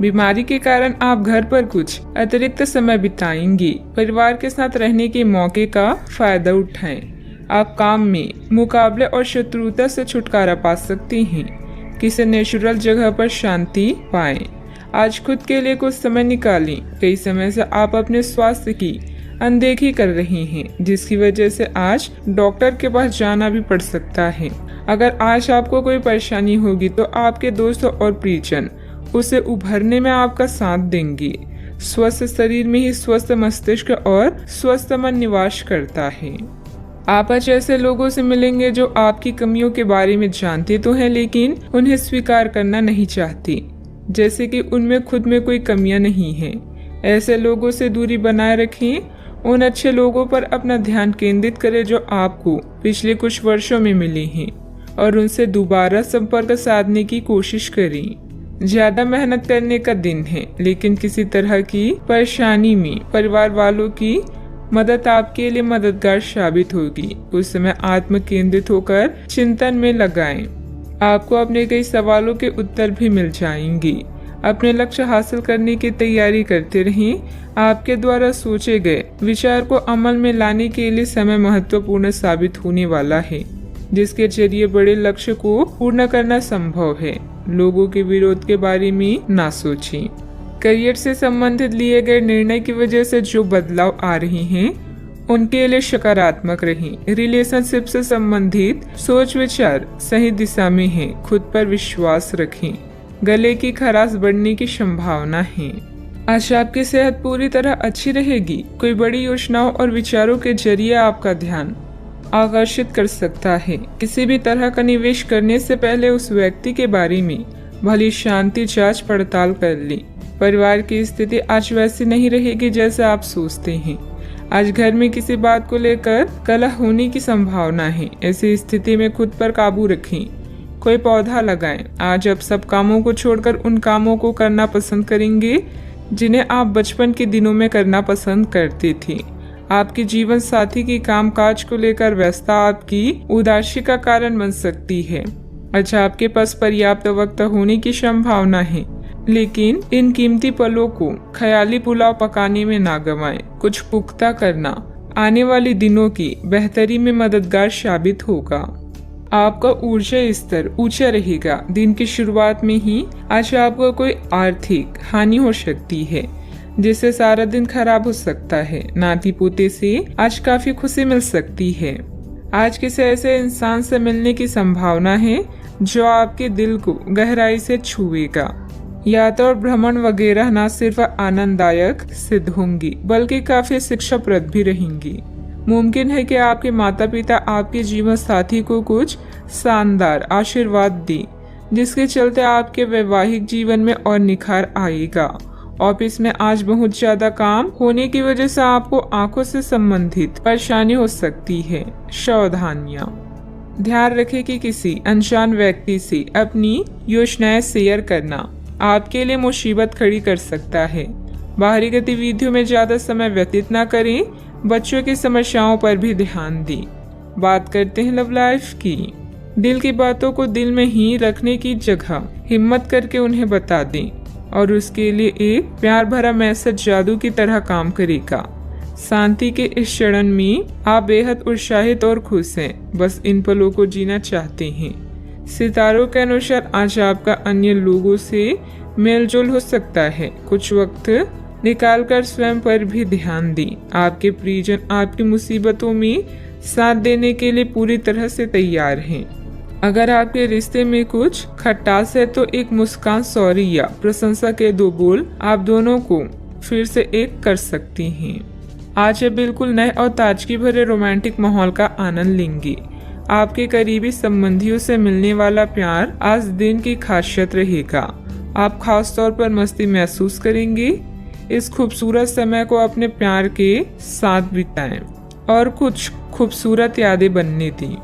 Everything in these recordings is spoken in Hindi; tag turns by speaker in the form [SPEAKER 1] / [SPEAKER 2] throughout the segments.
[SPEAKER 1] बीमारी के कारण आप घर पर कुछ अतिरिक्त समय बिताएंगी। परिवार के साथ रहने के मौके का फायदा उठाएं। आप काम में मुकाबले और शत्रुता से छुटकारा पा सकती हैं। किसी नेचुरल जगह पर शांति पाएं। आज खुद के लिए कुछ समय निकालें। कई समय से आप अपने स्वास्थ्य की अनदेखी कर रही हैं, जिसकी वजह से आज डॉक्टर के पास जाना भी पड़ सकता है। अगर आज आपको कोई परेशानी होगी तो आपके दोस्त और परिजन उसे उभरने में आपका साथ देंगे। स्वस्थ शरीर में ही स्वस्थ मस्तिष्क और स्वस्थ मन निवास करता है। आप आज ऐसे लोगों से मिलेंगे जो आपकी कमियों के बारे में जानते तो हैं, लेकिन उन्हें स्वीकार करना नहीं चाहते, जैसे कि उनमें खुद में कोई कमियां नहीं हैं। ऐसे लोगों से दूरी बनाए रखें। उन अच्छे लोगों पर अपना ध्यान केंद्रित करें जो आपको पिछले कुछ वर्षों में मिले हैं और उनसे दोबारा संपर्क साधने की कोशिश करें। ज्यादा मेहनत करने का दिन है, लेकिन किसी तरह की परेशानी में परिवार वालों की मदद आपके लिए मददगार साबित होगी। उस समय आत्म केंद्रित होकर चिंतन में लगाएं। आपको अपने कई सवालों के उत्तर भी मिल जाएंगे। अपने लक्ष्य हासिल करने की तैयारी करते रहें। आपके द्वारा सोचे गए विचार को अमल में लाने के लिए समय महत्वपूर्ण साबित होने वाला है, जिसके जरिए बड़े लक्ष्य को पूर्ण करना संभव है। लोगों के विरोध के बारे में ना सोचें। करियर से संबंधित लिए गए निर्णय की वजह से जो बदलाव आ रहे हैं उनके लिए सकारात्मक रहें। रिलेशनशिप से संबंधित सोच विचार सही दिशा में है। खुद पर विश्वास रखें। गले की खराश बढ़ने की संभावना है। आज आपकी सेहत पूरी तरह अच्छी रहेगी। कोई बड़ी योजनाओं और विचारों के जरिए आपका ध्यान आकर्षित कर सकता है। किसी भी तरह का निवेश करने से पहले उस व्यक्ति के बारे में भली शांति जांच पड़ताल कर लें। परिवार की स्थिति आज वैसी नहीं रहेगी जैसे आप सोचते हैं। आज घर में किसी बात को लेकर कलह होने की संभावना है। ऐसी स्थिति में खुद पर काबू रखें। कोई पौधा लगाएं। आज आप सब कामों को छोड़कर उन कामों को करना पसंद करेंगे जिन्हें आप बचपन के दिनों में करना पसंद करते थे। आपकी जीवन साथी की कामकाज को लेकर व्यस्तता आपकी उदासी का कारण बन सकती है। अच्छा, आपके पास पर्याप्त वक्त होने की संभावना है, लेकिन इन कीमती पलों को ख्याली पुलाव पकाने में ना गंवाएं। कुछ पुख्ता करना आने वाले दिनों की बेहतरी में मददगार साबित होगा। आपका ऊर्जा स्तर ऊंचा रहेगा। दिन की शुरुआत में ही आज आपको कोई आर्थिक हानि हो सकती है, जिससे सारा दिन खराब हो सकता है। नाती पोते से आज काफी खुशी मिल सकती है। आज किसी ऐसे इंसान से मिलने की संभावना है जो आपके दिल को गहराई से छुएगा। यात्रा और भ्रमण वगैरह न सिर्फ आनंददायक सिद्ध होंगी, बल्कि काफी शिक्षाप्रद भी रहेंगी। मुमकिन है कि आपके माता पिता आपके जीवन साथी को कुछ शानदार आशीर्वाद दें, जिसके चलते आपके वैवाहिक जीवन में और निखार आएगा। ऑफिस में आज बहुत ज्यादा काम होने की वजह से आपको आंखों से संबंधित परेशानी हो सकती है। सावधानियां। ध्यान रखें कि किसी अनजान व्यक्ति से अपनी योजनाएं शेयर करना आपके लिए मुसीबत खड़ी कर सकता है। बाहरी गतिविधियों में ज्यादा समय व्यतीत न करें। बच्चों की समस्याओं पर भी ध्यान दें। बात करते हैं लव लाइफ की। दिल की बातों को दिल में ही रखने की जगह हिम्मत करके उन्हें बता दें, और उसके लिए एक प्यार भरा मैसेज जादू की तरह काम करेगा। शांति के इस क्षण में आप बेहद उत्साहित और खुश हैं, बस इन पलों को जीना चाहते हैं। सितारों के अनुसार आज आपका अन्य लोगों से मेलजोल हो सकता है। कुछ वक्त निकालकर स्वयं पर भी ध्यान दें। आपके परिजन आपकी मुसीबतों में साथ देने के लिए पूरी तरह से तैयार हैं। अगर आपके रिश्ते में कुछ खटास है तो एक मुस्कान, सॉरी या प्रशंसा के दो बोल आप दोनों को फिर से एक कर सकती हैं। आज आप बिल्कुल नए और ताजगी भरे रोमांटिक माहौल का आनंद लेंगे। आपके करीबी संबंधियों से मिलने वाला प्यार आज दिन की खासियत रहेगा। आप खास तौर पर मस्ती महसूस करेंगे। इस खूबसूरत समय को अपने प्यार के साथ बिताएं और कुछ खूबसूरत यादें बनने दें।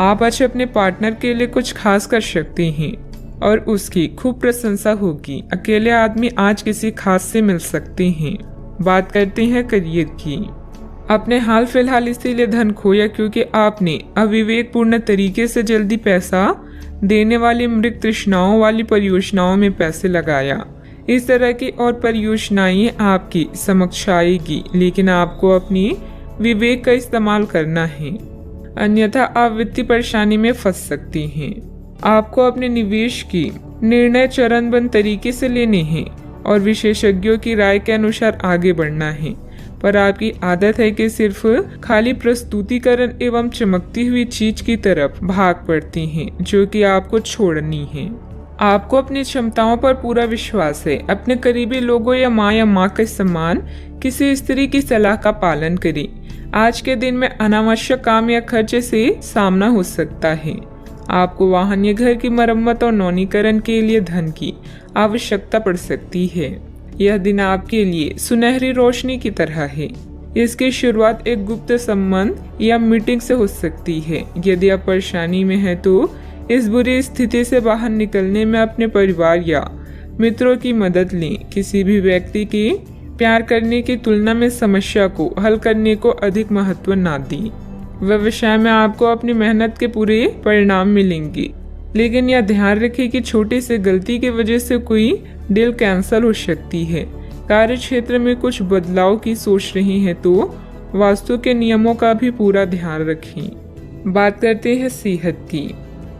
[SPEAKER 1] आप आज अपने पार्टनर के लिए कुछ खास कर सकते हैं और उसकी खूब प्रशंसा होगी। अकेले आदमी आज किसी खास से मिल सकते हैं। बात करते हैं करियर की। अपने हाल फिलहाल इसीलिए धन खोया क्योंकि आपने अविवेकपूर्ण तरीके से जल्दी पैसा देने वाली मृग तृष्णाओं वाली परियोजनाओं में पैसे लगाया। इस तरह की और परियोजनाएं आपकी समक्ष आएगी, लेकिन आपको अपनी विवेक का इस्तेमाल करना है, अन्यथा आप वित्तीय परेशानी में फंस सकती हैं। आपको अपने निवेश की निर्णय चरणबद्ध तरीके से लेने हैं और विशेषज्ञों की राय के अनुसार आगे बढ़ना है, पर आपकी आदत है कि सिर्फ खाली प्रस्तुतिकरण एवं चमकती हुई चीज की तरफ भाग पड़ती हैं, जो कि आपको छोड़नी है। आपको अपनी क्षमताओं पर पूरा विश्वास है। अपने करीबी लोगों या माँ के समान किसी स्त्री की सलाह का पालन करें। आज के दिन में अनावश्यक काम या खर्चे से सामना हो सकता है। आपको वाहन या घर की मरम्मत और नवीनीकरण के लिए धन की आवश्यकता पड़ सकती है। यह दिन आपके लिए सुनहरी रोशनी की तरह है। इसकी शुरुआत एक गुप्त संबंध या मीटिंग से हो सकती है। यदि आप परेशानी में हैं तो इस बुरी स्थिति से बाहर निकलने में अपने परिवार या मित्रों की मदद लें। किसी भी व्यक्ति की प्यार करने की तुलना में समस्या को हल करने को अधिक महत्व ना दें। व्यवसाय में आपको अपनी मेहनत के पूरे परिणाम मिलेंगे, लेकिन यह ध्यान रखें कि छोटी सी गलती की वजह से कोई डील कैंसिल हो सकती है। कार्य क्षेत्र में कुछ बदलाव की सोच रही हैं तो वास्तु के नियमों का भी पूरा ध्यान रखें। बात करते हैं सेहत की।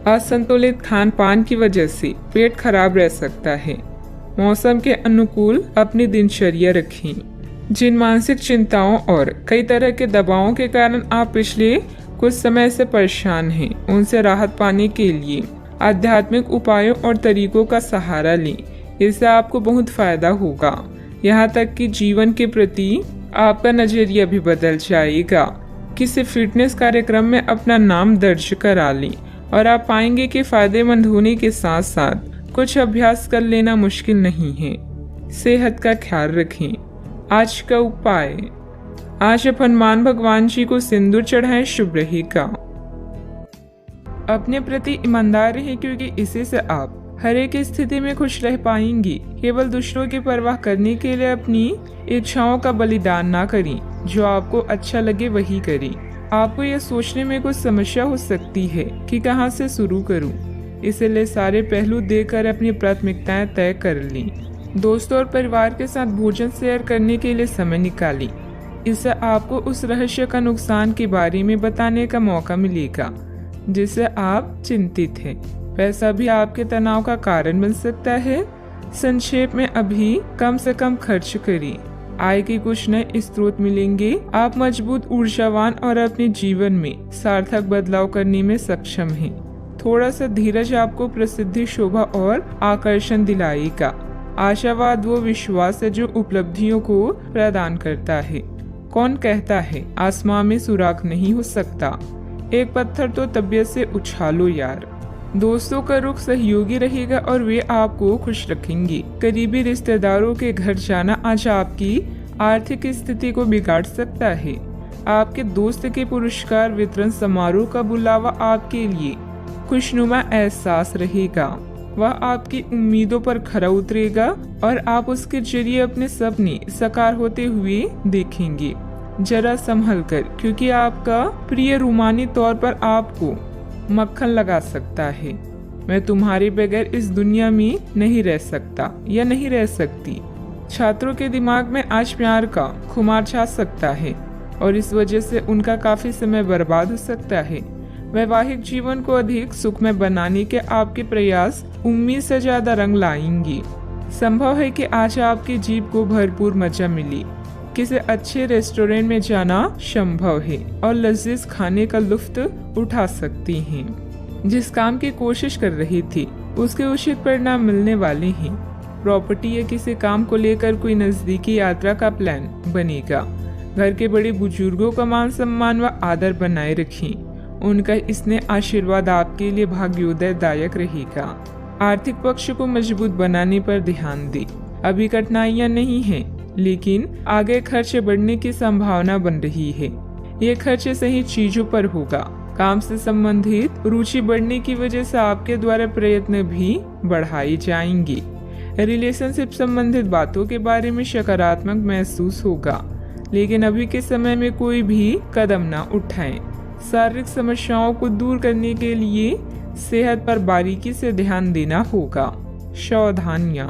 [SPEAKER 1] असंतुलित खान पान की वजह से पेट खराब रह सकता है। मौसम के अनुकूल अपनी दिनचर्या रखें। जिन मानसिक चिंताओं और कई तरह के दबावों के कारण आप पिछले कुछ समय से परेशान हैं, उनसे राहत पाने के लिए आध्यात्मिक उपायों और तरीकों का सहारा लें। इससे आपको बहुत फायदा होगा। यहाँ तक कि जीवन के प्रति आपका नजरिया भी बदल जाएगा। किसी फिटनेस कार्यक्रम में अपना नाम दर्ज करा लें और आप पाएंगे कि फायदेमंद होने के साथ साथ कुछ अभ्यास कर लेना मुश्किल नहीं है। सेहत का ख्याल रखें। आज का उपाय, आज आप हनुमान भगवान जी को सिंदूर चढ़ाएं, शुभ रहेगा। अपने प्रति ईमानदार रहें, क्योंकि इसी से आप हर एक स्थिति में खुश रह पाएंगी। केवल दूसरों की परवाह करने के लिए अपनी इच्छाओं का बलिदान ना करें। जो आपको अच्छा लगे वही करें। आपको यह सोचने में कुछ समस्या हो सकती है कि कहां से शुरू करूं, इसलिए सारे पहलू देकर अपनी प्राथमिकताएं तय कर लें। दोस्तों और परिवार के साथ भोजन शेयर करने के लिए समय निकालें। इससे आपको उस रहस्य का नुकसान के बारे में बताने का मौका मिलेगा जिससे आप चिंतित हैं। पैसा भी आपके तनाव का कारण बन सकता है। संक्षेप में अभी कम से कम खर्च करें। आय के कुछ नए स्रोत मिलेंगे। आप मजबूत, ऊर्जावान और अपने जीवन में सार्थक बदलाव करने में सक्षम हैं। थोड़ा सा धीरज आपको प्रसिद्धि, शोभा और आकर्षण दिलाएगा। आशावाद वो विश्वास है जो उपलब्धियों को प्रदान करता है। कौन कहता है आसमां में सुराग नहीं हो सकता, एक पत्थर तो तबीयत से उछालो यार। दोस्तों का रुख सहयोगी रहेगा और वे आपको खुश रखेंगे। करीबी रिश्तेदारों के घर जाना आज आपकी आर्थिक स्थिति को बिगाड़ सकता है। आपके दोस्त के पुरस्कार वितरण समारोह का बुलावा आपके लिए खुशनुमा एहसास रहेगा। वह आपकी उम्मीदों पर खरा उतरेगा और आप उसके जरिए अपने सपने साकार होते हुए देखेंगे। जरा संभल कर, क्योंकि आपका प्रिय रूमानी तौर पर आपको मक्खन लगा सकता है। मैं तुम्हारे बगैर इस दुनिया में नहीं रह सकता या नहीं रह सकती। छात्रों के दिमाग में आज प्यार का खुमार छा सकता है और इस वजह से उनका काफी समय बर्बाद हो सकता है। वैवाहिक जीवन को अधिक सुखमय बनाने के आपके प्रयास उम्मीद से ज्यादा रंग लाएंगे। संभव है कि आज आपकी जीभ को भरपूर मजा मिले। किसी अच्छे रेस्टोरेंट में जाना संभव है और लजीज खाने का लुत्फ उठा सकती हैं। जिस काम की कोशिश कर रही थी उसके उचित परिणाम मिलने वाले हैं। प्रॉपर्टी या किसी काम को लेकर कोई नजदीकी यात्रा का प्लान बनेगा। घर के बड़े बुजुर्गों का मान सम्मान व आदर बनाए रखें। उनका स्नेह आशीर्वाद आपके लिए भाग्योदयदायक रहेगा। आर्थिक पक्ष को मजबूत बनाने पर ध्यान दें। अभी कठिनाइयां नहीं हैं, लेकिन आगे खर्चे बढ़ने की संभावना बन रही है। ये खर्चे सही चीजों पर होगा। काम से संबंधित रुचि बढ़ने की वजह से आपके द्वारा प्रयत्न भी बढ़ाई जाएंगी। रिलेशनशिप संबंधित बातों के बारे में सकारात्मक महसूस होगा, लेकिन अभी के समय में कोई भी कदम ना उठाएं। शारीरिक समस्याओं को दूर करने के लिए सेहत पर बारीकी से ध्यान देना होगा। सावधानियां,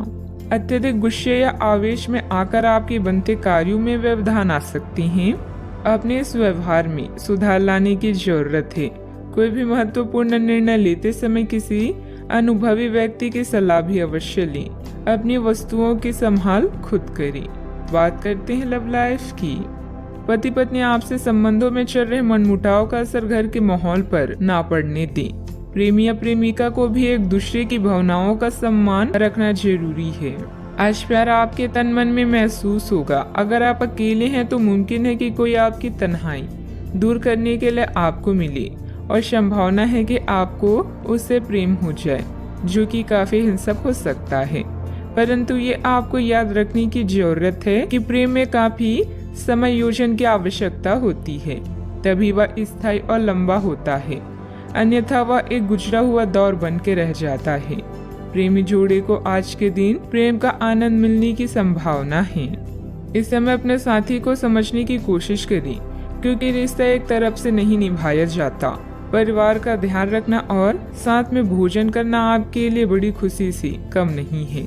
[SPEAKER 1] अत्यधिक गुस्से या आवेश में आकर आपके बनते कार्यों में व्यवधान आ सकती हैं। अपने इस व्यवहार में सुधार लाने की जरूरत है। कोई भी महत्वपूर्ण निर्णय लेते समय किसी अनुभवी व्यक्ति की सलाह भी अवश्य लें। अपनी वस्तुओं की संभाल खुद करें। बात करते हैं लव लाइफ की। पति पत्नी आपसे संबंधों में चल रहे मनमुटाव का असर घर के माहौल पर ना पड़ने दें। प्रेमी या प्रेमिका को भी एक दूसरे की भावनाओं का सम्मान रखना जरूरी है। आज प्यार आपके तन मन में महसूस होगा। अगर आप अकेले हैं तो मुमकिन है कि कोई आपकी तन्हाई दूर करने के लिए आपको मिले और संभावना है कि आपको उससे प्रेम हो जाए, जो कि काफी हिंसक हो सकता है। परंतु ये आपको याद रखने की जरूरत है कि प्रेम में काफी समायोजन की आवश्यकता होती है, तभी वह स्थायी और लंबा होता है। अन्यथा वह एक गुजरा हुआ दौर बन के रह जाता है। प्रेमी जोड़े को आज के दिन प्रेम का आनंद मिलने की संभावना है। इस समय अपने साथी को समझने की कोशिश करें, क्योंकि रिश्ता एक तरफ से नहीं निभाया जाता। परिवार का ध्यान रखना और साथ में भोजन करना आपके लिए बड़ी खुशी से कम नहीं है।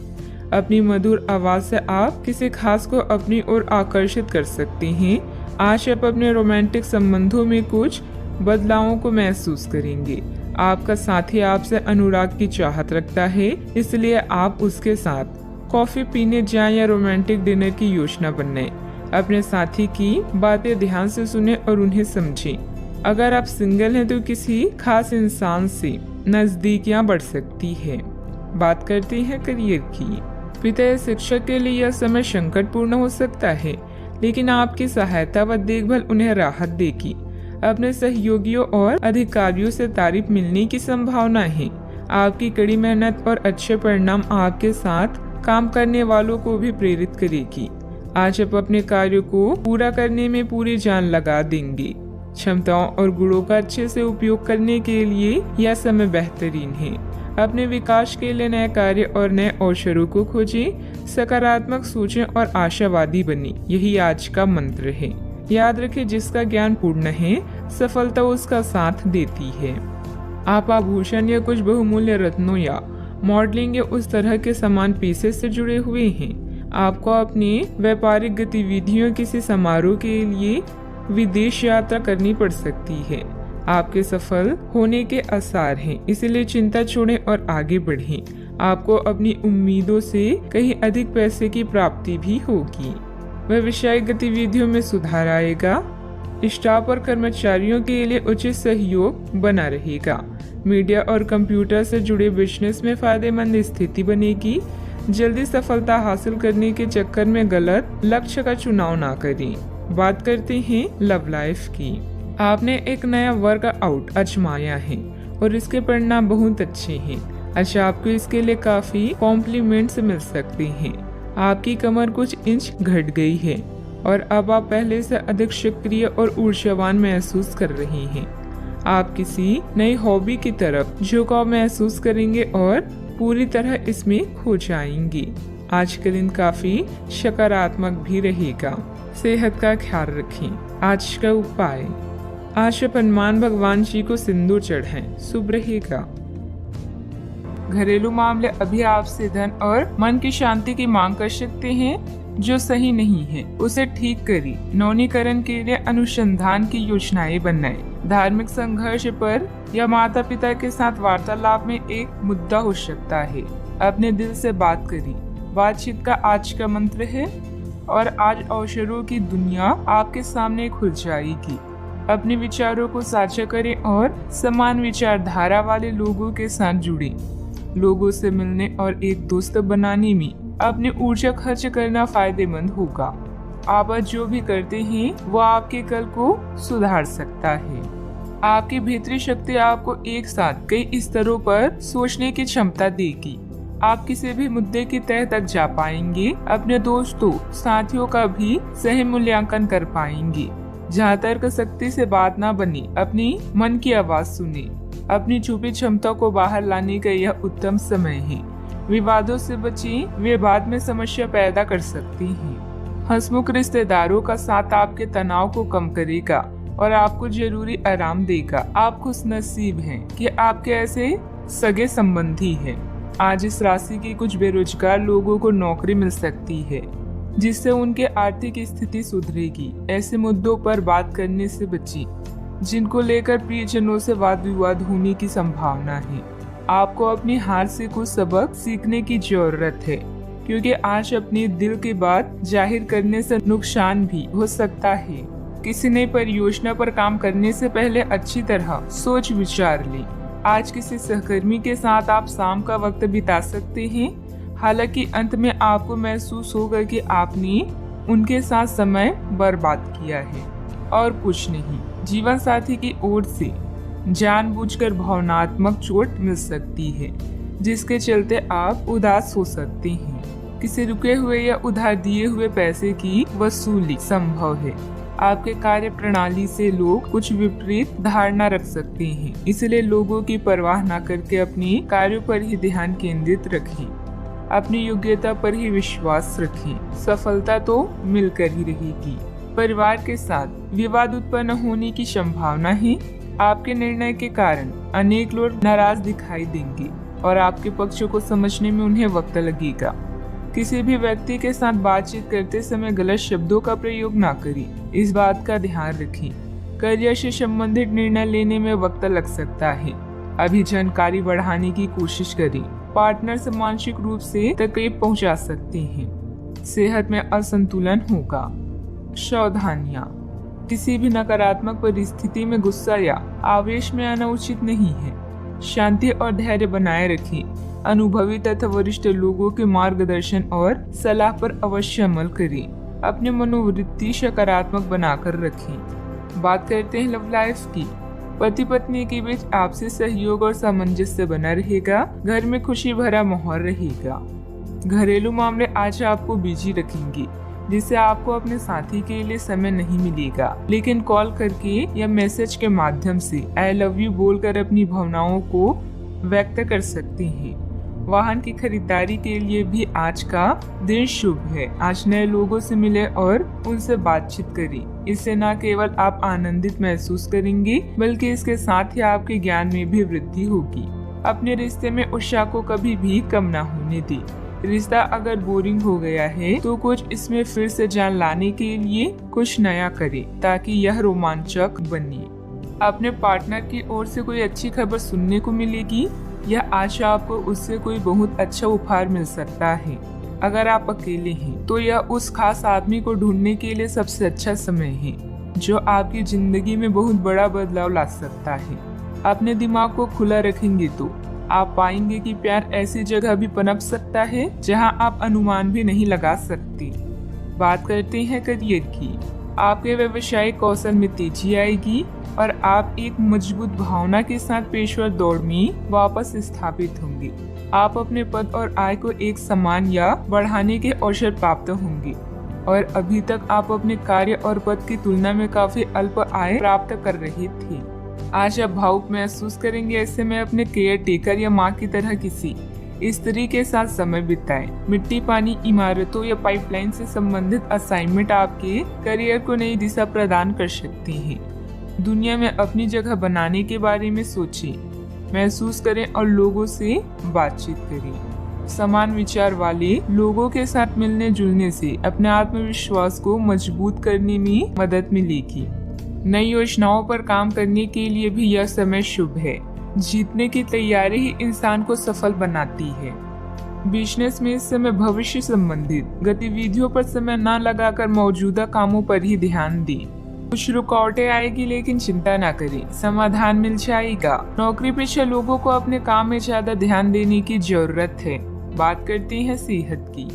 [SPEAKER 1] अपनी मधुर आवाज से आप किसी खास को अपनी ओर आकर्षित कर सकते हैं। आज आप अपने रोमांटिक संबंधों में कुछ बदलावों को महसूस करेंगे। आपका साथी आपसे अनुराग की चाहत रखता है, इसलिए आप उसके साथ कॉफी पीने जाएं या रोमांटिक डिनर की योजना बनाएं। अपने साथी की बातें ध्यान से सुने और उन्हें समझें। अगर आप सिंगल हैं तो किसी खास इंसान से नजदीकियां बढ़ सकती है। बात करते हैं करियर की। पिता या शिक्षक के लिए यह समय संकटपूर्ण हो सकता है, लेकिन आपकी सहायता व देखभाल उन्हें राहत देगी। अपने सहयोगियों और अधिकारियों से तारीफ मिलने की संभावना है। आपकी कड़ी मेहनत और अच्छे परिणाम आपके साथ काम करने वालों को भी प्रेरित करेगी। आज आप अपने कार्यों को पूरा करने में पूरी जान लगा देंगे। क्षमताओं और गुणों का अच्छे से उपयोग करने के लिए यह समय बेहतरीन है। अपने विकास के लिए नए कार्य और नए अवसरों को खोजें। सकारात्मक सोचें और आशावादी बने, यही आज का मंत्र है। याद रखें, जिसका ज्ञान पूर्ण है सफलता उसका साथ देती है। आप आभूषण या कुछ बहुमूल्य रत्नों या मॉडलिंग या उस तरह के समान पेशे से जुड़े हुए हैं। आपको अपनी व्यापारिक गतिविधियों किसी समारोह के लिए विदेश यात्रा करनी पड़ सकती है। आपके सफल होने के आसार हैं, इसलिए चिंता छोड़ें और आगे बढ़ें। आपको अपनी उम्मीदों से कहीं अधिक पैसे की प्राप्ति भी होगी। व्यवसायिक गतिविधियों में सुधार आएगा। स्टाफ और कर्मचारियों के लिए उचित सहयोग बना रहेगा। मीडिया और कंप्यूटर से जुड़े बिजनेस में फायदेमंद स्थिति बनेगी। जल्दी सफलता हासिल करने के चक्कर में गलत लक्ष्य का चुनाव ना करें। बात करते हैं लव लाइफ की। आपने एक नया वर्कआउट आजमाया है और इसके परिणाम बहुत अच्छे हैं। अच्छा, आपको इसके लिए काफी कॉम्प्लीमेंट्स मिल सकते हैं। आपकी कमर कुछ इंच घट गई है और अब आप पहले से अधिक सक्रिय और ऊर्जावान महसूस कर रहे हैं। आप किसी नई हॉबी की तरफ झुकाव महसूस करेंगे और पूरी तरह इसमें खो जाएंगे। आज का दिन काफी सकारात्मक भी रहेगा। सेहत का ख्याल रखें। आज का उपाय, आज आप हनुमान भगवान जी को सिंदूर चढ़ाएं, शुभ रहेगा। घरेलू मामले अभी आपसे धन और मन की शांति की मांग कर सकते हैं, जो सही नहीं है उसे ठीक करिए। नवीनीकरण के लिए अनुसंधान की योजनाएं बनाएं। धार्मिक संघर्ष पर या माता पिता के साथ वार्तालाप में एक मुद्दा हो सकता है। अपने दिल से बात करिए। बातचीत का आज का मंत्र है और आज अवसरों की दुनिया आपके सामने खुल जाएगी। अपने विचारों को साझा करें और समान विचारधारा वाले लोगों के साथ जुड़ें। लोगों से मिलने और एक दोस्त बनाने में अपनी ऊर्जा खर्च करना फायदेमंद होगा। आप जो भी करते हैं वो आपके कल को सुधार सकता है। आपकी भीतरी शक्ति आपको एक साथ कई स्तरों पर सोचने की क्षमता देगी। आप किसी भी मुद्दे की तह तक जा पाएंगे। अपने दोस्तों साथियों का भी सही मूल्यांकन कर पाएंगे। जहाँ तर्क शक्ति से बात ना बनी, अपनी मन की आवाज सुने। अपनी छुपी क्षमता को बाहर लाने का यह उत्तम समय है। विवादों से बचें, वे बाद में समस्या पैदा कर सकती हैं। हंसमुख रिश्तेदारों का साथ आपके तनाव को कम करेगा और आपको जरूरी आराम देगा। आप खुशनसीब हैं कि आपके ऐसे सगे संबंधी हैं। आज इस राशि के कुछ बेरोजगार लोगों को नौकरी मिल सकती है, जिससे उनके आर्थिक स्थिति सुधरेगी। ऐसे मुद्दों पर बात करने से बचिए जिनको लेकर प्रियजनों से वाद विवाद होने की संभावना है। आपको अपनी हार से कुछ सबक सीखने की जरूरत है, क्योंकि आज अपने दिल की बात जाहिर करने से नुकसान भी हो सकता है। किसी नई परियोजना पर काम करने से पहले अच्छी तरह सोच विचार लें। आज किसी सहकर्मी के साथ आप शाम का वक्त बिता सकते हैं, हालांकि अंत में आपको महसूस होगा कि आपने उनके साथ समय बर्बाद किया है और कुछ नहीं। जीवन साथी की ओर से जानबूझकर भावनात्मक चोट मिल सकती है, जिसके चलते आप उदास हो सकते हैं। किसी रुके हुए या उधार दिए हुए पैसे की वसूली संभव है। आपके कार्य प्रणाली से लोग कुछ विपरीत धारणा रख सकते हैं, इसलिए लोगों की परवाह न करके अपने कार्यों पर ही ध्यान केंद्रित रखें। अपनी योग्यता पर ही विश्वास रखें। सफलता तो मिलकर ही रहेगी। परिवार के साथ विवाद उत्पन्न होने की संभावना है। आपके निर्णय के कारण अनेक लोग नाराज दिखाई देंगे और आपके पक्षों को समझने में उन्हें वक्त लगेगा। किसी भी व्यक्ति के साथ बातचीत करते समय गलत शब्दों का प्रयोग ना करें, इस बात का ध्यान रखें। करियर से संबंधित निर्णय लेने में वक्त लग सकता है। अभी जानकारी बढ़ाने की कोशिश करें। पार्टनर से मानसिक रूप से तकलीफ पहुंचा सकते हैं। सेहत में असंतुलन होगा। सावधानियां, किसी भी नकारात्मक परिस्थिति में गुस्सा या आवेश में आना उचित नहीं है। शांति और धैर्य बनाए रखें। अनुभवी तथा वरिष्ठ लोगों के मार्गदर्शन और सलाह पर अवश्य अमल करें। अपनी मनोवृत्ति सकारात्मक बनाकर रखें। बात करते हैं लव लाइफ की। पति पत्नी के बीच आपसी सहयोग और सामंजस्य बना रहेगा। घर में खुशी भरा माहौल रहेगा। घरेलू मामले आज आपको बिजी रखेंगे, जिससे आपको अपने साथी के लिए समय नहीं मिलेगा, लेकिन कॉल करके या मैसेज के माध्यम से आई लव यू बोलकर अपनी भावनाओं को व्यक्त कर सकते हैं। वाहन की खरीदारी के लिए भी आज का दिन शुभ है। आज नए लोगों से मिले और उनसे बातचीत करें। इससे न केवल आप आनंदित महसूस करेंगे, बल्कि इसके साथ ही आपके ज्ञान में भी वृद्धि होगी। अपने रिश्ते में उत्साह को कभी भी कम न होने दें। रिश्ता अगर बोरिंग हो गया है तो कुछ इसमें फिर से जान लाने के लिए कुछ नया करें, ताकि यह रोमांचक बने। अपने पार्टनर की ओर से कोई अच्छी खबर सुनने को मिलेगी या आज आपको उससे कोई बहुत अच्छा उपहार मिल सकता है। अगर आप अकेले हैं तो यह उस खास आदमी को ढूंढने के लिए सबसे अच्छा समय है, जो आपकी जिंदगी में बहुत बड़ा बदलाव ला सकता है। अपने दिमाग को खुला रखेंगे तो आप पाएंगे कि प्यार ऐसी जगह भी पनप सकता है जहां आप अनुमान भी नहीं लगा सकते। बात करते हैं करियर की। आपके व्यवसायिक कौशल में तेजी आएगी और आप एक मजबूत भावना के साथ पेशेवर दौड़ में वापस स्थापित होंगे। आप अपने पद और आय को एक समान या बढ़ाने के अवसर प्राप्त होंगे और अभी तक आप अपने कार्य और पद की तुलना में काफी अल्प आय प्राप्त कर रहे थे। आज आप भावुक महसूस करेंगे। ऐसे में अपने केयर टेकर या माँ की तरह किसी स्त्री के साथ समय बिताएं। मिट्टी, पानी, इमारतों या पाइपलाइन से संबंधित असाइनमेंट आपके करियर को नई दिशा प्रदान कर सकते हैं। दुनिया में अपनी जगह बनाने के बारे में सोचें, महसूस करें और लोगों से बातचीत करें। समान विचार वाले लोगों के साथ मिलने जुलने से अपने आत्मविश्वास को मजबूत करने में मदद मिलेगी। नई योजनाओं पर काम करने के लिए भी यह समय शुभ है। जीतने की तैयारी ही इंसान को सफल बनाती है। बिजनेस में इस समय भविष्य संबंधित गतिविधियों पर समय न लगाकर मौजूदा कामों पर ही ध्यान दें। कुछ रुकावटें आएगी, लेकिन चिंता न करें, समाधान मिल जाएगा। नौकरी पेशा लोगों को अपने काम में ज्यादा ध्यान देने की जरूरत है। बात करते हैं सेहत की।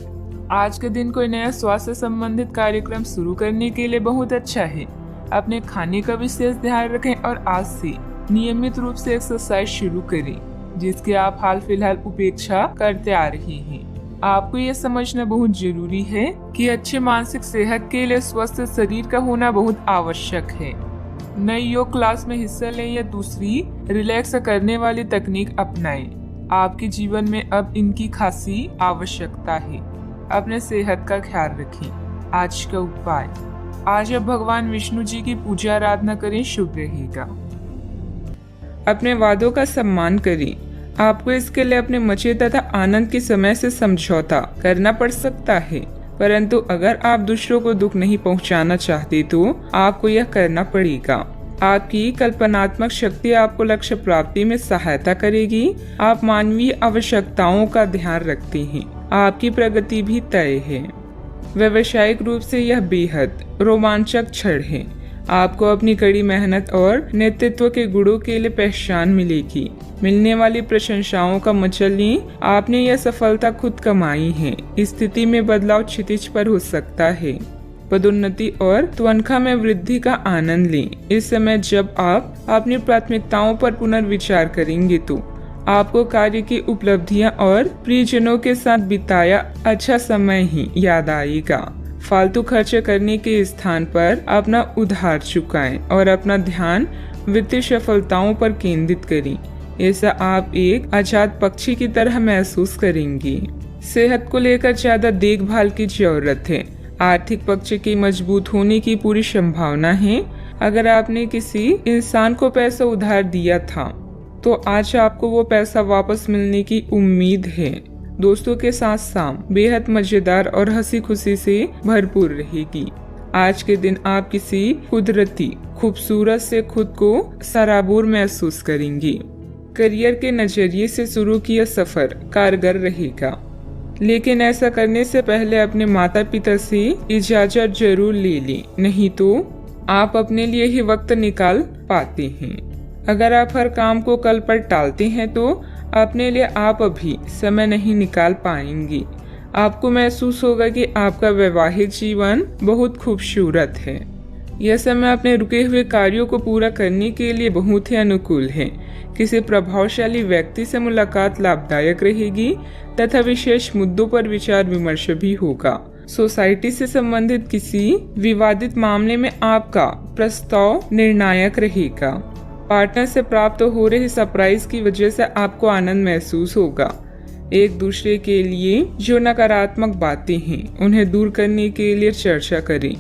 [SPEAKER 1] आज के दिन कोई नया स्वास्थ्य संबंधित कार्यक्रम शुरू करने के लिए बहुत अच्छा है। अपने खाने का विशेष ध्यान रखें और आज से नियमित रूप से एक्सरसाइज शुरू करें, जिसकी आप हाल फिलहाल उपेक्षा करते आ रहे हैं। आपको यह समझना बहुत जरूरी है कि अच्छे मानसिक सेहत के लिए स्वस्थ शरीर का होना बहुत आवश्यक है। नई योग क्लास में हिस्सा लें या दूसरी रिलैक्स करने वाली तकनीक अपनाएं। आपके जीवन में अब इनकी खासी आवश्यकता है। अपने सेहत का ख्याल रखें। आज का उपाय, आज आप भगवान विष्णु जी की पूजा आराधना करें, शुभ रहेगा। अपने वादों का सम्मान करें। आपको इसके लिए अपने मजे तथा आनंद के समय से समझौता करना पड़ सकता है, परंतु अगर आप दूसरों को दुख नहीं पहुंचाना चाहते तो आपको यह करना पड़ेगा। आपकी कल्पनात्मक शक्ति आपको लक्ष्य प्राप्ति में सहायता करेगी। आप मानवीय आवश्यकताओं का ध्यान रखते हैं, आपकी प्रगति भी तय है। व्यावसायिक रूप से यह बेहद रोमांचक क्षण है। आपको अपनी कड़ी मेहनत और नेतृत्व के गुणों के लिए पहचान मिलेगी। मिलने वाली प्रशंसाओं का मजा लें, आपने यह सफलता खुद कमाई है। स्थिति में बदलाव क्षितिज पर हो सकता है। पदोन्नति और तनख्वाह में वृद्धि का आनंद लें। इस समय जब आप अपनी प्राथमिकताओं पर पुनर्विचार करेंगे तो आपको कार्य की उपलब्धियां और प्रियजनों के साथ बिताया अच्छा समय ही याद आएगा। फालतू खर्च करने के स्थान पर अपना उधार चुकाएं और अपना ध्यान वित्तीय सफलताओं पर केंद्रित करें। ऐसा आप एक आजाद पक्षी की तरह महसूस करेंगे। सेहत को लेकर ज्यादा देखभाल की जरूरत है। आर्थिक पक्ष के मजबूत होने की पूरी संभावना है। अगर आपने किसी इंसान को पैसा उधार दिया था तो आज आपको वो पैसा वापस मिलने की उम्मीद है। दोस्तों के साथ शाम बेहद मजेदार और हंसी खुशी से भरपूर रहेगी। आज के दिन आप किसी कुदरती खूबसूरत से खुद को सराबोर महसूस करेंगी। करियर के नजरिए से शुरू किया सफर कारगर रहेगा, लेकिन ऐसा करने से पहले अपने माता पिता से इजाजत जरूर ले लें, नहीं तो आप अपने लिए ही वक्त निकाल पाते हैं। अगर आप हर काम को कल पर टालते हैं तो अपने लिए आप अभी समय नहीं निकाल पाएंगे। आपको महसूस होगा कि आपका वैवाहिक जीवन बहुत खूबसूरत है। यह समय अपने रुके हुए कार्यों को पूरा करने के लिए बहुत ही अनुकूल है। किसी प्रभावशाली व्यक्ति से मुलाकात लाभदायक रहेगी तथा विशेष मुद्दों पर विचार विमर्श भी होगा। सोसाइटी से संबंधित किसी विवादित मामले में आपका प्रस्ताव निर्णायक रहेगा। पार्टनर से प्राप्त हो रही सरप्राइज की वजह से आपको आनंद महसूस होगा। एक दूसरे के लिए जो नकारात्मक बातें हैं उन्हें दूर करने के लिए चर्चा करें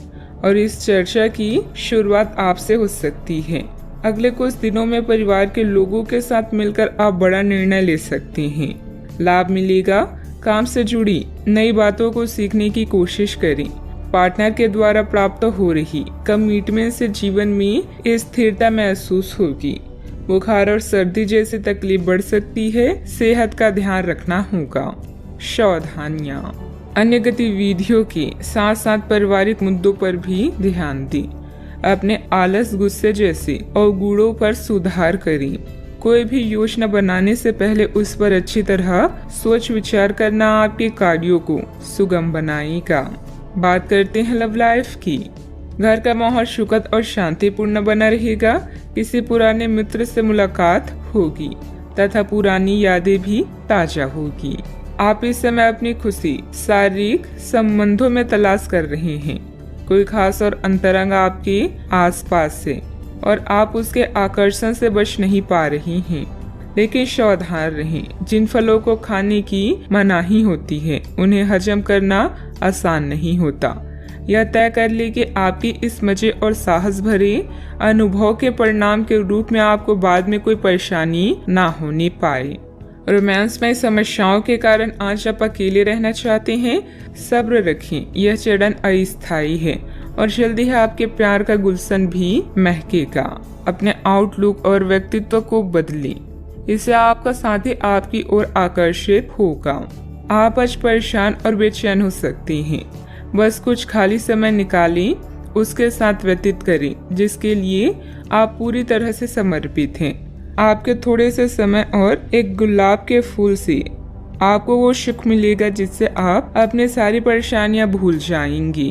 [SPEAKER 1] और इस चर्चा की शुरुआत आपसे हो सकती है। अगले कुछ दिनों में परिवार के लोगों के साथ मिलकर आप बड़ा निर्णय ले सकते हैं। लाभ मिलेगा। काम से जुड़ी नई बातों को सीखने की कोशिश करें। पार्टनर के द्वारा प्राप्त हो रही कमिटमेंट से जीवन में स्थिरता महसूस होगी। बुखार और सर्दी जैसी तकलीफ बढ़ सकती है। सेहत का ध्यान रखना होगा। सावधानियां। अन्य गतिविधियों के साथ साथ पारिवारिक मुद्दों पर भी ध्यान दें। अपने आलस, गुस्से जैसे अवगुणों पर सुधार करें। कोई भी योजना बनाने से पहले उस पर अच्छी तरह सोच विचार करना आपके कार्यों को सुगम बनाएगा। बात करते हैं लव लाइफ की। घर का माहौल सुखद और शांतिपूर्ण बना रहेगा। किसी पुराने मित्र से मुलाकात होगी तथा पुरानी यादें भी ताजा होगी। आप इस समय अपनी खुशी शारीरिक संबंधों में तलाश कर रहे हैं। कोई खास और अंतरंग आपके आसपास है और आप उसके आकर्षण से बच नहीं पा रही हैं। लेकिन सावधान रहें। जिन फलों को खाने की मनाही होती है उन्हें हजम करना आसान नहीं होता। यह तय कर ले कि आपकी इस मजे और साहस भरे अनुभव के परिणाम के रूप में आपको बाद में कोई परेशानी ना होने पाए। रोमांस में समस्याओं के कारण आज आप अकेले रहना चाहते हैं। सब्र रखें, यह चरण अस्थायी है और जल्दी ही आपके प्यार का गुलशन भी महकेगा। अपने आउटलुक और व्यक्तित्व को बदलें, इससे आपका साथी आपकी ओर आकर्षित होगा। आप आज परेशान और बेचैन हो सकते हैं। बस कुछ खाली समय निकालें, उसके साथ व्यतीत करें जिसके लिए आप पूरी तरह से समर्पित हैं। आपके थोड़े से समय और एक गुलाब के फूल से आपको वो सुख मिलेगा जिससे आप अपने सारी परेशानियां भूल जाएंगी।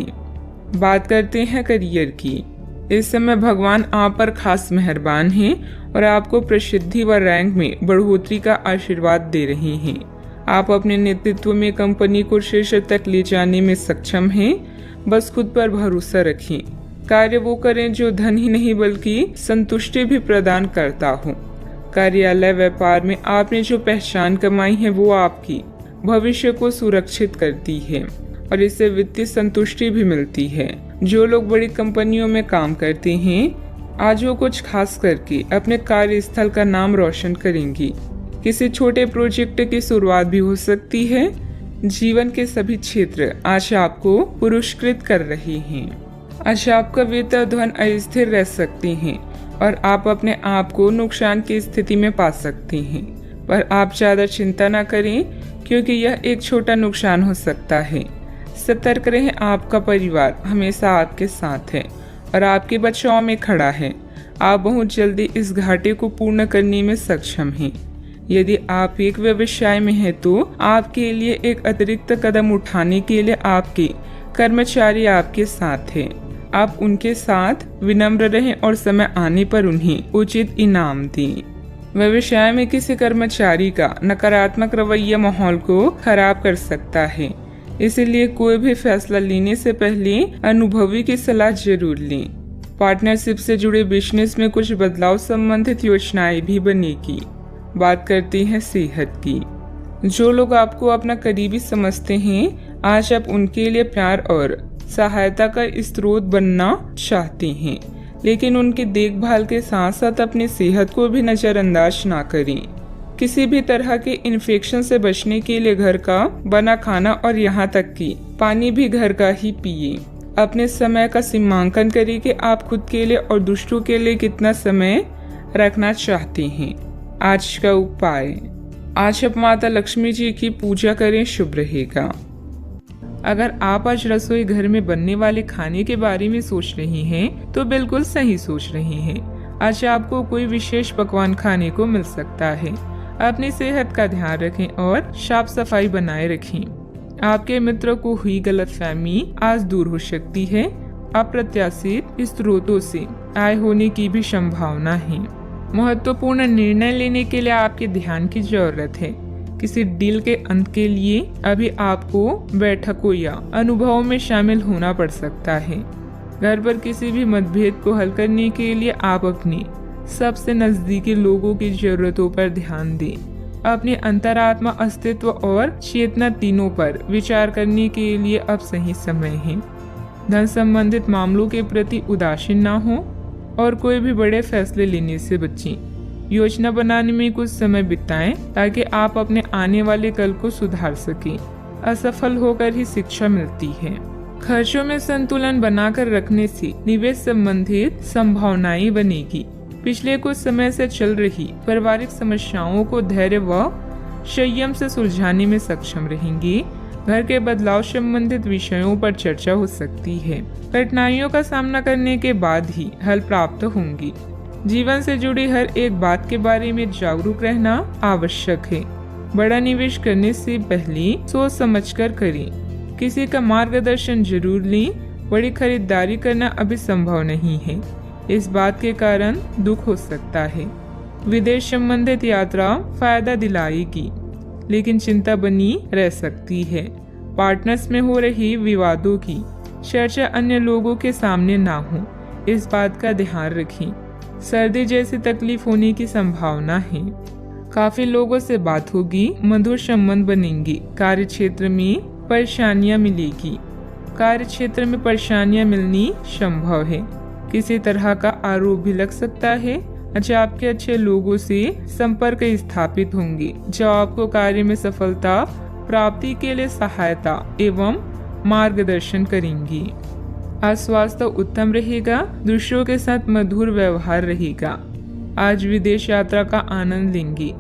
[SPEAKER 1] बात करते हैं करियर की। इस समय भगवान आप पर खास मेहरबान हैं और आपको प्रसिद्धि व रैंक में बढ़ोतरी का आशीर्वाद दे रहे हैं। आप अपने नेतृत्व में कंपनी को शीर्ष तक ले जाने में सक्षम हैं। बस खुद पर भरोसा रखें। कार्य वो करें जो धन ही नहीं बल्कि संतुष्टि भी प्रदान करता हो। कार्यालय व्यापार में आपने जो पहचान कमाई है वो आपकी भविष्य को सुरक्षित करती है और इससे वित्तीय संतुष्टि भी मिलती है। जो लोग बड़ी कंपनियों में काम करते हैं आज वो कुछ खास करके अपने कार्यस्थल का नाम रोशन करेंगी। किसी छोटे प्रोजेक्ट की शुरुआत भी हो सकती है। जीवन के सभी क्षेत्र आज आपको पुरस्कृत कर रहे हैं। आज आपका वेतन धन अस्थिर रह सकते हैं और आप अपने आप को नुकसान की स्थिति में पा सकते हैं, पर आप ज्यादा चिंता न करें क्योंकि यह एक छोटा नुकसान हो सकता है। सतर्क रहें, आपका परिवार हमेशा आपके साथ है और आपके बचाव में खड़ा है। आप बहुत जल्दी इस घाटे को पूर्ण करने में सक्षम हैं। यदि आप एक व्यवसाय में हैं तो आपके लिए एक अतिरिक्त कदम उठाने के लिए आपके कर्मचारी आपके साथ हैं। आप उनके साथ विनम्र रहें और समय आने पर उन्हें उचित इनाम दें। व्यवसाय में किसी कर्मचारी का नकारात्मक रवैया माहौल को खराब कर सकता है, इसलिए कोई भी फैसला लेने से पहले अनुभवी की सलाह जरूर लें। पार्टनरशिप से जुड़े बिजनेस में कुछ बदलाव संबंधित योजनाएं भी बनेगी। बात करते हैं सेहत की। जो लोग आपको अपना करीबी समझते हैं, आज आप उनके लिए प्यार और सहायता का स्रोत बनना चाहते हैं, लेकिन उनकी देखभाल के साथ साथ अपनी सेहत को भी नजरअंदाज ना करें। किसी भी तरह के इन्फेक्शन से बचने के लिए घर का बना खाना और यहाँ तक कि पानी भी घर का ही पिए। अपने समय का सीमांकन करें कि आप खुद के लिए और दूसरों के लिए कितना समय रखना चाहते हैं। आज का उपाय, आज आप माता लक्ष्मी जी की पूजा करें, शुभ रहेगा। अगर आप आज रसोई घर में बनने वाले खाने के बारे में सोच रही हैं, तो बिल्कुल सही सोच रही हैं। आज आपको कोई विशेष पकवान खाने को मिल सकता है। अपनी सेहत का ध्यान रखें और साफ सफाई बनाए रखें। आपके मित्रों को हुई गलतफहमी आज दूर हो सकती है। अप्रत्याशित स्रोतों से आय होने की भी संभावना है। महत्वपूर्ण निर्णय लेने के लिए आपके ध्यान की जरूरत है। किसी डील के अंत के लिए अभी आपको बैठकों या अनुभवों में शामिल होना पड़ सकता है। घर पर किसी भी मतभेद को हल करने के लिए आप अपने सबसे नजदीकी लोगों की जरूरतों पर ध्यान दें। अपने अंतरात्मा, अस्तित्व और चेतना तीनों पर विचार करने के लिए अब सही समय है। धन संबंधित मामलों के प्रति उदासीन न हो और कोई भी बड़े फैसले लेने से बचें। योजना बनाने में कुछ समय बिताएं ताकि आप अपने आने वाले कल को सुधार सकें। असफल होकर ही शिक्षा मिलती है। खर्चों में संतुलन बनाकर रखने से निवेश संबंधित संभावनाएं बनेगी। पिछले कुछ समय से चल रही पारिवारिक समस्याओं को धैर्य व संयम से सुलझाने में सक्षम रहेंगी। घर के बदलाव संबंधित विषयों पर चर्चा हो सकती है। कठिनाइयों का सामना करने के बाद ही हल प्राप्त होंगी। जीवन से जुड़ी हर एक बात के बारे में जागरूक रहना आवश्यक है। बड़ा निवेश करने से पहले सोच समझकर करें। किसी का मार्गदर्शन जरूर लें। बड़ी खरीदारी करना अभी संभव नहीं है। इस बात के कारण दुख हो सकता है। विदेश संबंधित यात्रा फायदा दिलाएगी, लेकिन चिंता बनी रह सकती है। पार्टनर्स में हो रही विवादों की चर्चा अन्य लोगों के सामने ना हो, इस बात का ध्यान रखें। सर्दी जैसी तकलीफ होने की संभावना है। काफी लोगों से बात होगी, मधुर संबंध बनेंगे। कार्य क्षेत्र में परेशानियां मिलेगी। कार्य क्षेत्र में परेशानियां मिलनी संभव है। किसी तरह का आरोप भी लग सकता है। अच्छा, आपके अच्छे लोगों से संपर्क स्थापित होंगे जो आपको कार्य में सफलता प्राप्ति के लिए सहायता एवं मार्गदर्शन करेंगी। आज स्वास्थ्य उत्तम रहेगा। दूसरों के साथ मधुर व्यवहार रहेगा। आज विदेश यात्रा का आनंद लेंगे।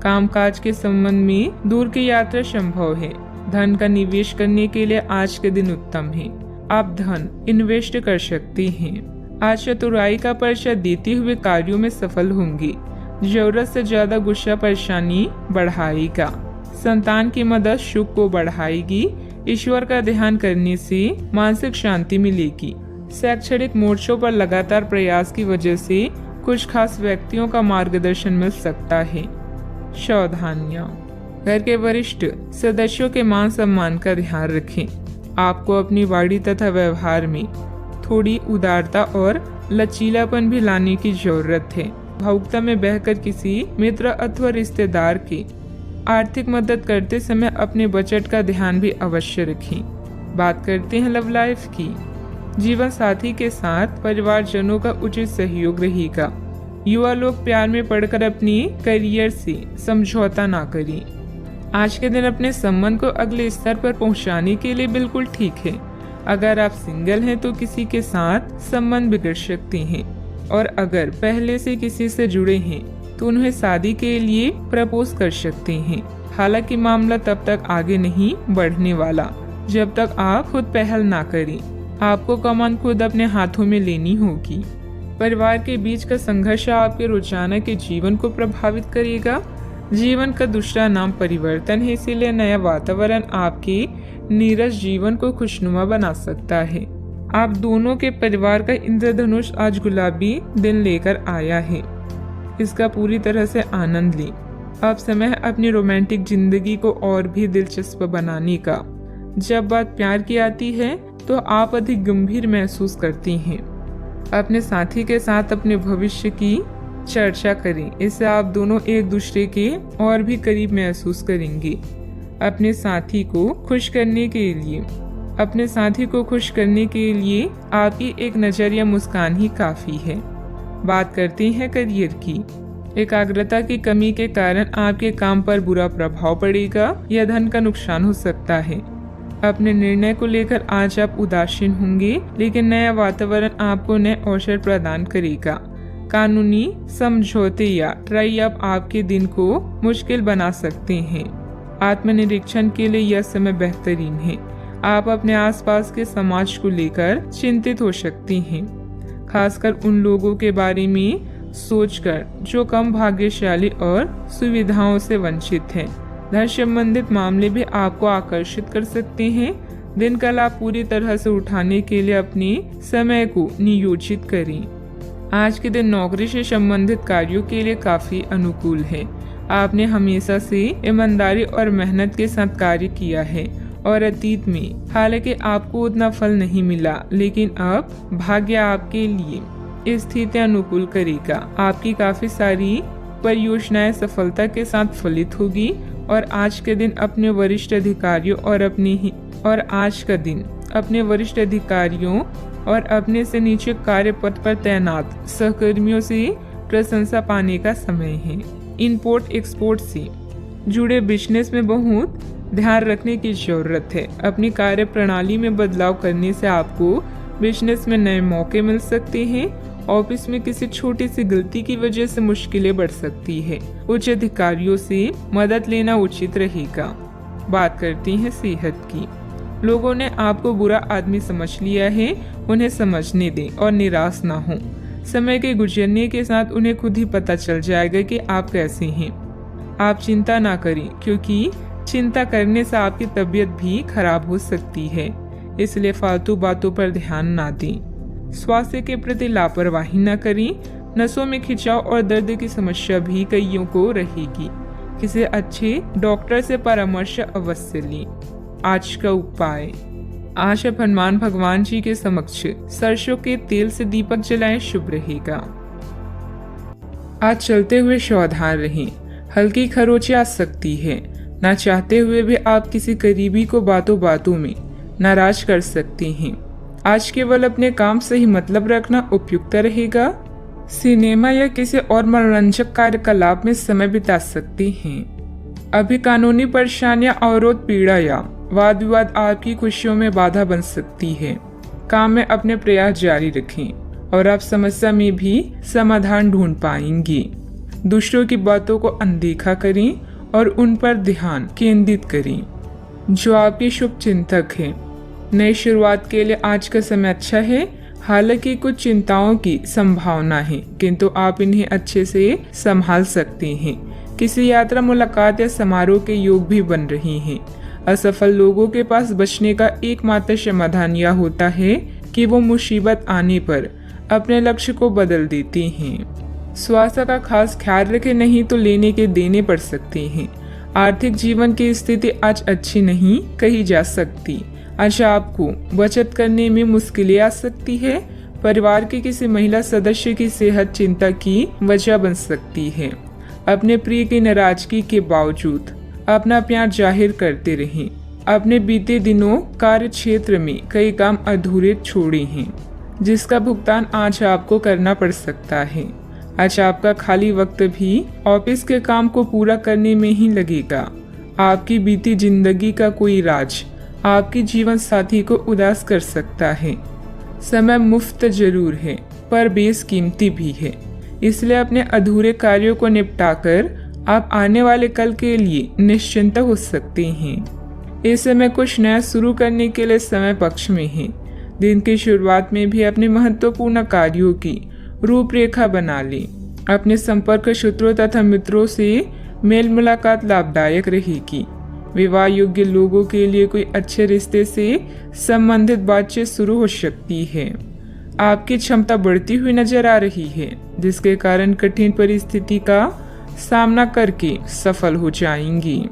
[SPEAKER 1] कामकाज के संबंध में दूर की यात्रा संभव है। धन का निवेश करने के लिए आज के दिन उत्तम है। आप धन इन्वेस्ट कर सकते हैं। आज चतुराई का परिचय देते हुए कार्यों में सफल होंगे। जरूरत से ज्यादा गुस्सा परेशानी बढ़ाएगा। संतान की मदद सुख को बढ़ाएगी। ईश्वर का ध्यान करने से मानसिक शांति मिलेगी। शैक्षणिक मोर्चों पर लगातार प्रयास की वजह से कुछ खास व्यक्तियों का मार्गदर्शन मिल सकता है। सावधानियां, घर के वरिष्ठ सदस्यों के मान सम्मान का ध्यान रखें। आपको अपनी वाणी तथा व्यवहार में थोड़ी उदारता और लचीलापन भी लाने की जरूरत है। भावुकता में बहकर किसी मित्र अथवा रिश्तेदार की आर्थिक मदद करते समय अपने बजट का ध्यान भी अवश्य रखें। बात करते हैं लव लाइफ की। जीवन साथी के साथ परिवारजनों का उचित सहयोग रहेगा। युवा लोग प्यार में पड़कर अपनी करियर से समझौता ना करें। आज के दिन अपने संबंध को अगले स्तर पर पहुंचाने के लिए बिल्कुल ठीक है। अगर आप सिंगल हैं तो किसी के साथ संबंध बिगड़ सकते हैं, और अगर पहले से किसी से जुड़े हैं तो उन्हें शादी के लिए प्रपोज कर सकते हैं। हालांकि मामला तब तक आगे नहीं बढ़ने वाला जब तक आप खुद पहल ना करें। आपको कमान खुद अपने हाथों में लेनी होगी। परिवार के बीच का संघर्ष आपके रोजाना के जीवन को प्रभावित करेगा। जीवन का दूसरा नाम परिवर्तन है, इसीलिए नया वातावरण आपके नीरस जीवन को खुशनुमा बना सकता है। आप दोनों के परिवार का इंद्रधनुष आज गुलाबी दिन लेकर आया है। इसका पूरी तरह से आनंद लें। अब समय है अपनी रोमांटिक जिंदगी को और भी दिलचस्प बनाने का। जब बात प्यार की आती है तो आप अधिक गंभीर महसूस करती हैं। अपने साथी के साथ अपने भविष्य की चर्चा करें, इससे आप दोनों एक दूसरे के और भी करीब महसूस करेंगे। अपने साथी को खुश करने के लिए आपकी एक नजर या मुस्कान ही काफी है। बात करते हैं करियर की। एकाग्रता की कमी के कारण आपके काम पर बुरा प्रभाव पड़ेगा या धन का नुकसान हो सकता है। अपने निर्णय को लेकर आज आप उदासीन होंगे, लेकिन नया वातावरण आपको नए अवसर प्रदान करेगा। कानूनी समझौते या ट्राई अप आपके दिन को मुश्किल बना सकते हैं। आत्मनिरीक्षण के लिए यह समय बेहतरीन है। आप अपने आसपास के समाज को लेकर चिंतित हो सकती हैं, खासकर उन लोगों के बारे में सोचकर जो कम भाग्यशाली और सुविधाओं से वंचित हैं। धन संबंधित मामले भी आपको आकर्षित कर सकते हैं। दिन का लाभ पूरी तरह से उठाने के लिए अपने समय को नियोजित करें। आज के दिन नौकरी से संबंधित कार्यों के लिए काफी अनुकूल है। आपने हमेशा से ईमानदारी और मेहनत के साथ कार्य किया है और अतीत में हालांकि आपको उतना फल नहीं मिला, लेकिन अब भाग्य आपके लिए स्थिति अनुकूल करेगा। आपकी काफी सारी परियोजनाएं सफलता के साथ फलित होगी और आज के दिन अपने वरिष्ठ अधिकारियों और अपने से नीचे कार्य पद पर तैनात सहकर्मियों से प्रशंसा पाने का समय है। इंपोर्ट एक्सपोर्ट से जुड़े बिजनेस में बहुत ध्यान रखने की जरूरत है। अपनी कार्य प्रणाली में बदलाव करने से आपको बिजनेस में नए मौके मिल सकते हैं। ऑफिस में किसी छोटी सी गलती की वजह से मुश्किलें बढ़ सकती है। उच्च अधिकारियों से मदद लेना उचित रहेगा। बात करती हैं सेहत की। लोगों ने आपको बुरा आदमी समझ लिया है, उन्हें समझने दें और निराश ना हो। समय के गुजरने के साथ उन्हें खुद ही पता चल जाएगा कि आप कैसे हैं। आप चिंता ना करें, क्योंकि चिंता करने से आपकी तबीयत भी खराब हो सकती है, इसलिए फालतू बातों पर ध्यान ना दें। स्वास्थ्य के प्रति लापरवाही न करें। नसों में खिंचाव और दर्द की समस्या भी कईयों को रहेगी। किसी अच्छे डॉक्टर से परामर्श अवश्य लें। आज का उपाय, आज आप हनुमान भगवान जी के समक्ष सरसों के तेल से दीपक जलाएं, शुभ रहेगा। आज चलते हुए सावधान रहें, हल्की खरोंच आ सकती है। ना चाहते हुए भी आप किसी करीबी को बातों बातों में नाराज कर सकते हैं। आज केवल अपने काम से ही मतलब रखना उपयुक्त रहेगा। सिनेमा या किसी और मनोरंजक कार्यकलाप में समय बिता सकते हैं। अभी कानूनी परेशानियां, अवरोध, पीड़ा या वाद विवाद आपकी खुशियों में बाधा बन सकती है। काम में अपने प्रयास जारी रखें और आप समस्या में भी समाधान ढूंढ पाएंगे। दूसरों की बातों को अनदेखा करें और उन पर ध्यान केंद्रित करें जो आपके शुभ चिंतक हैं। नई शुरुआत के लिए आज का समय अच्छा है। हालांकि कुछ चिंताओं की संभावना है, किंतु आप इन्हें अच्छे से संभाल सकते हैं। किसी यात्रा, मुलाकात या समारोह के योग भी बन रहे हैं। असफल लोगों के पास बचने का एकमात्र समाधान यह होता है कि वो मुसीबत आने पर अपने लक्ष्य को बदल देते हैं। स्वास्थ्य का खास ख्याल रखें, नहीं तो लेने के देने पड़ सकते हैं। आर्थिक जीवन की स्थिति आज अच्छी नहीं कही जा सकती। आज आपको बचत करने में मुश्किलें आ सकती है। परिवार के किसी महिला सदस्य की सेहत चिंता की वजह बन सकती है। अपने प्रिय की नाराजगी के बावजूद अपना प्यार जाहिर करते रहें। अपने बीते दिनों कार्य क्षेत्र में कई काम अधूरे छोड़े हैं, जिसका भुगतान आज आपको करना पड़ सकता है। आज आपका खाली वक्त भी ऑफिस के काम को पूरा करने में ही लगेगा। आपकी बीती जिंदगी का कोई राज आपकी जीवन साथी को उदास कर सकता है। समय मुफ्त जरूर है पर बेशकीमती भी है, इसलिए अपने अधूरे कार्यों को निपटाकर आप आने वाले कल के लिए निश्चिंत हो सकते हैं। इस समय कुछ नया शुरू करने के लिए समय पक्ष में है। दिन की शुरुआत में भी अपने महत्वपूर्ण कार्यों की रूपरेखा बना लें। अपने संपर्क सूत्रों तथा मित्रों से मेल मुलाकात लाभदायक रहेगी। विवाह योग्य लोगों के लिए कोई अच्छे रिश्ते से संबंधित बातचीत शुरू हो सकती है। आपकी क्षमता बढ़ती हुई नजर आ रही है, जिसके कारण कठिन परिस्थिति का सामना करके सफल हो जाएंगी।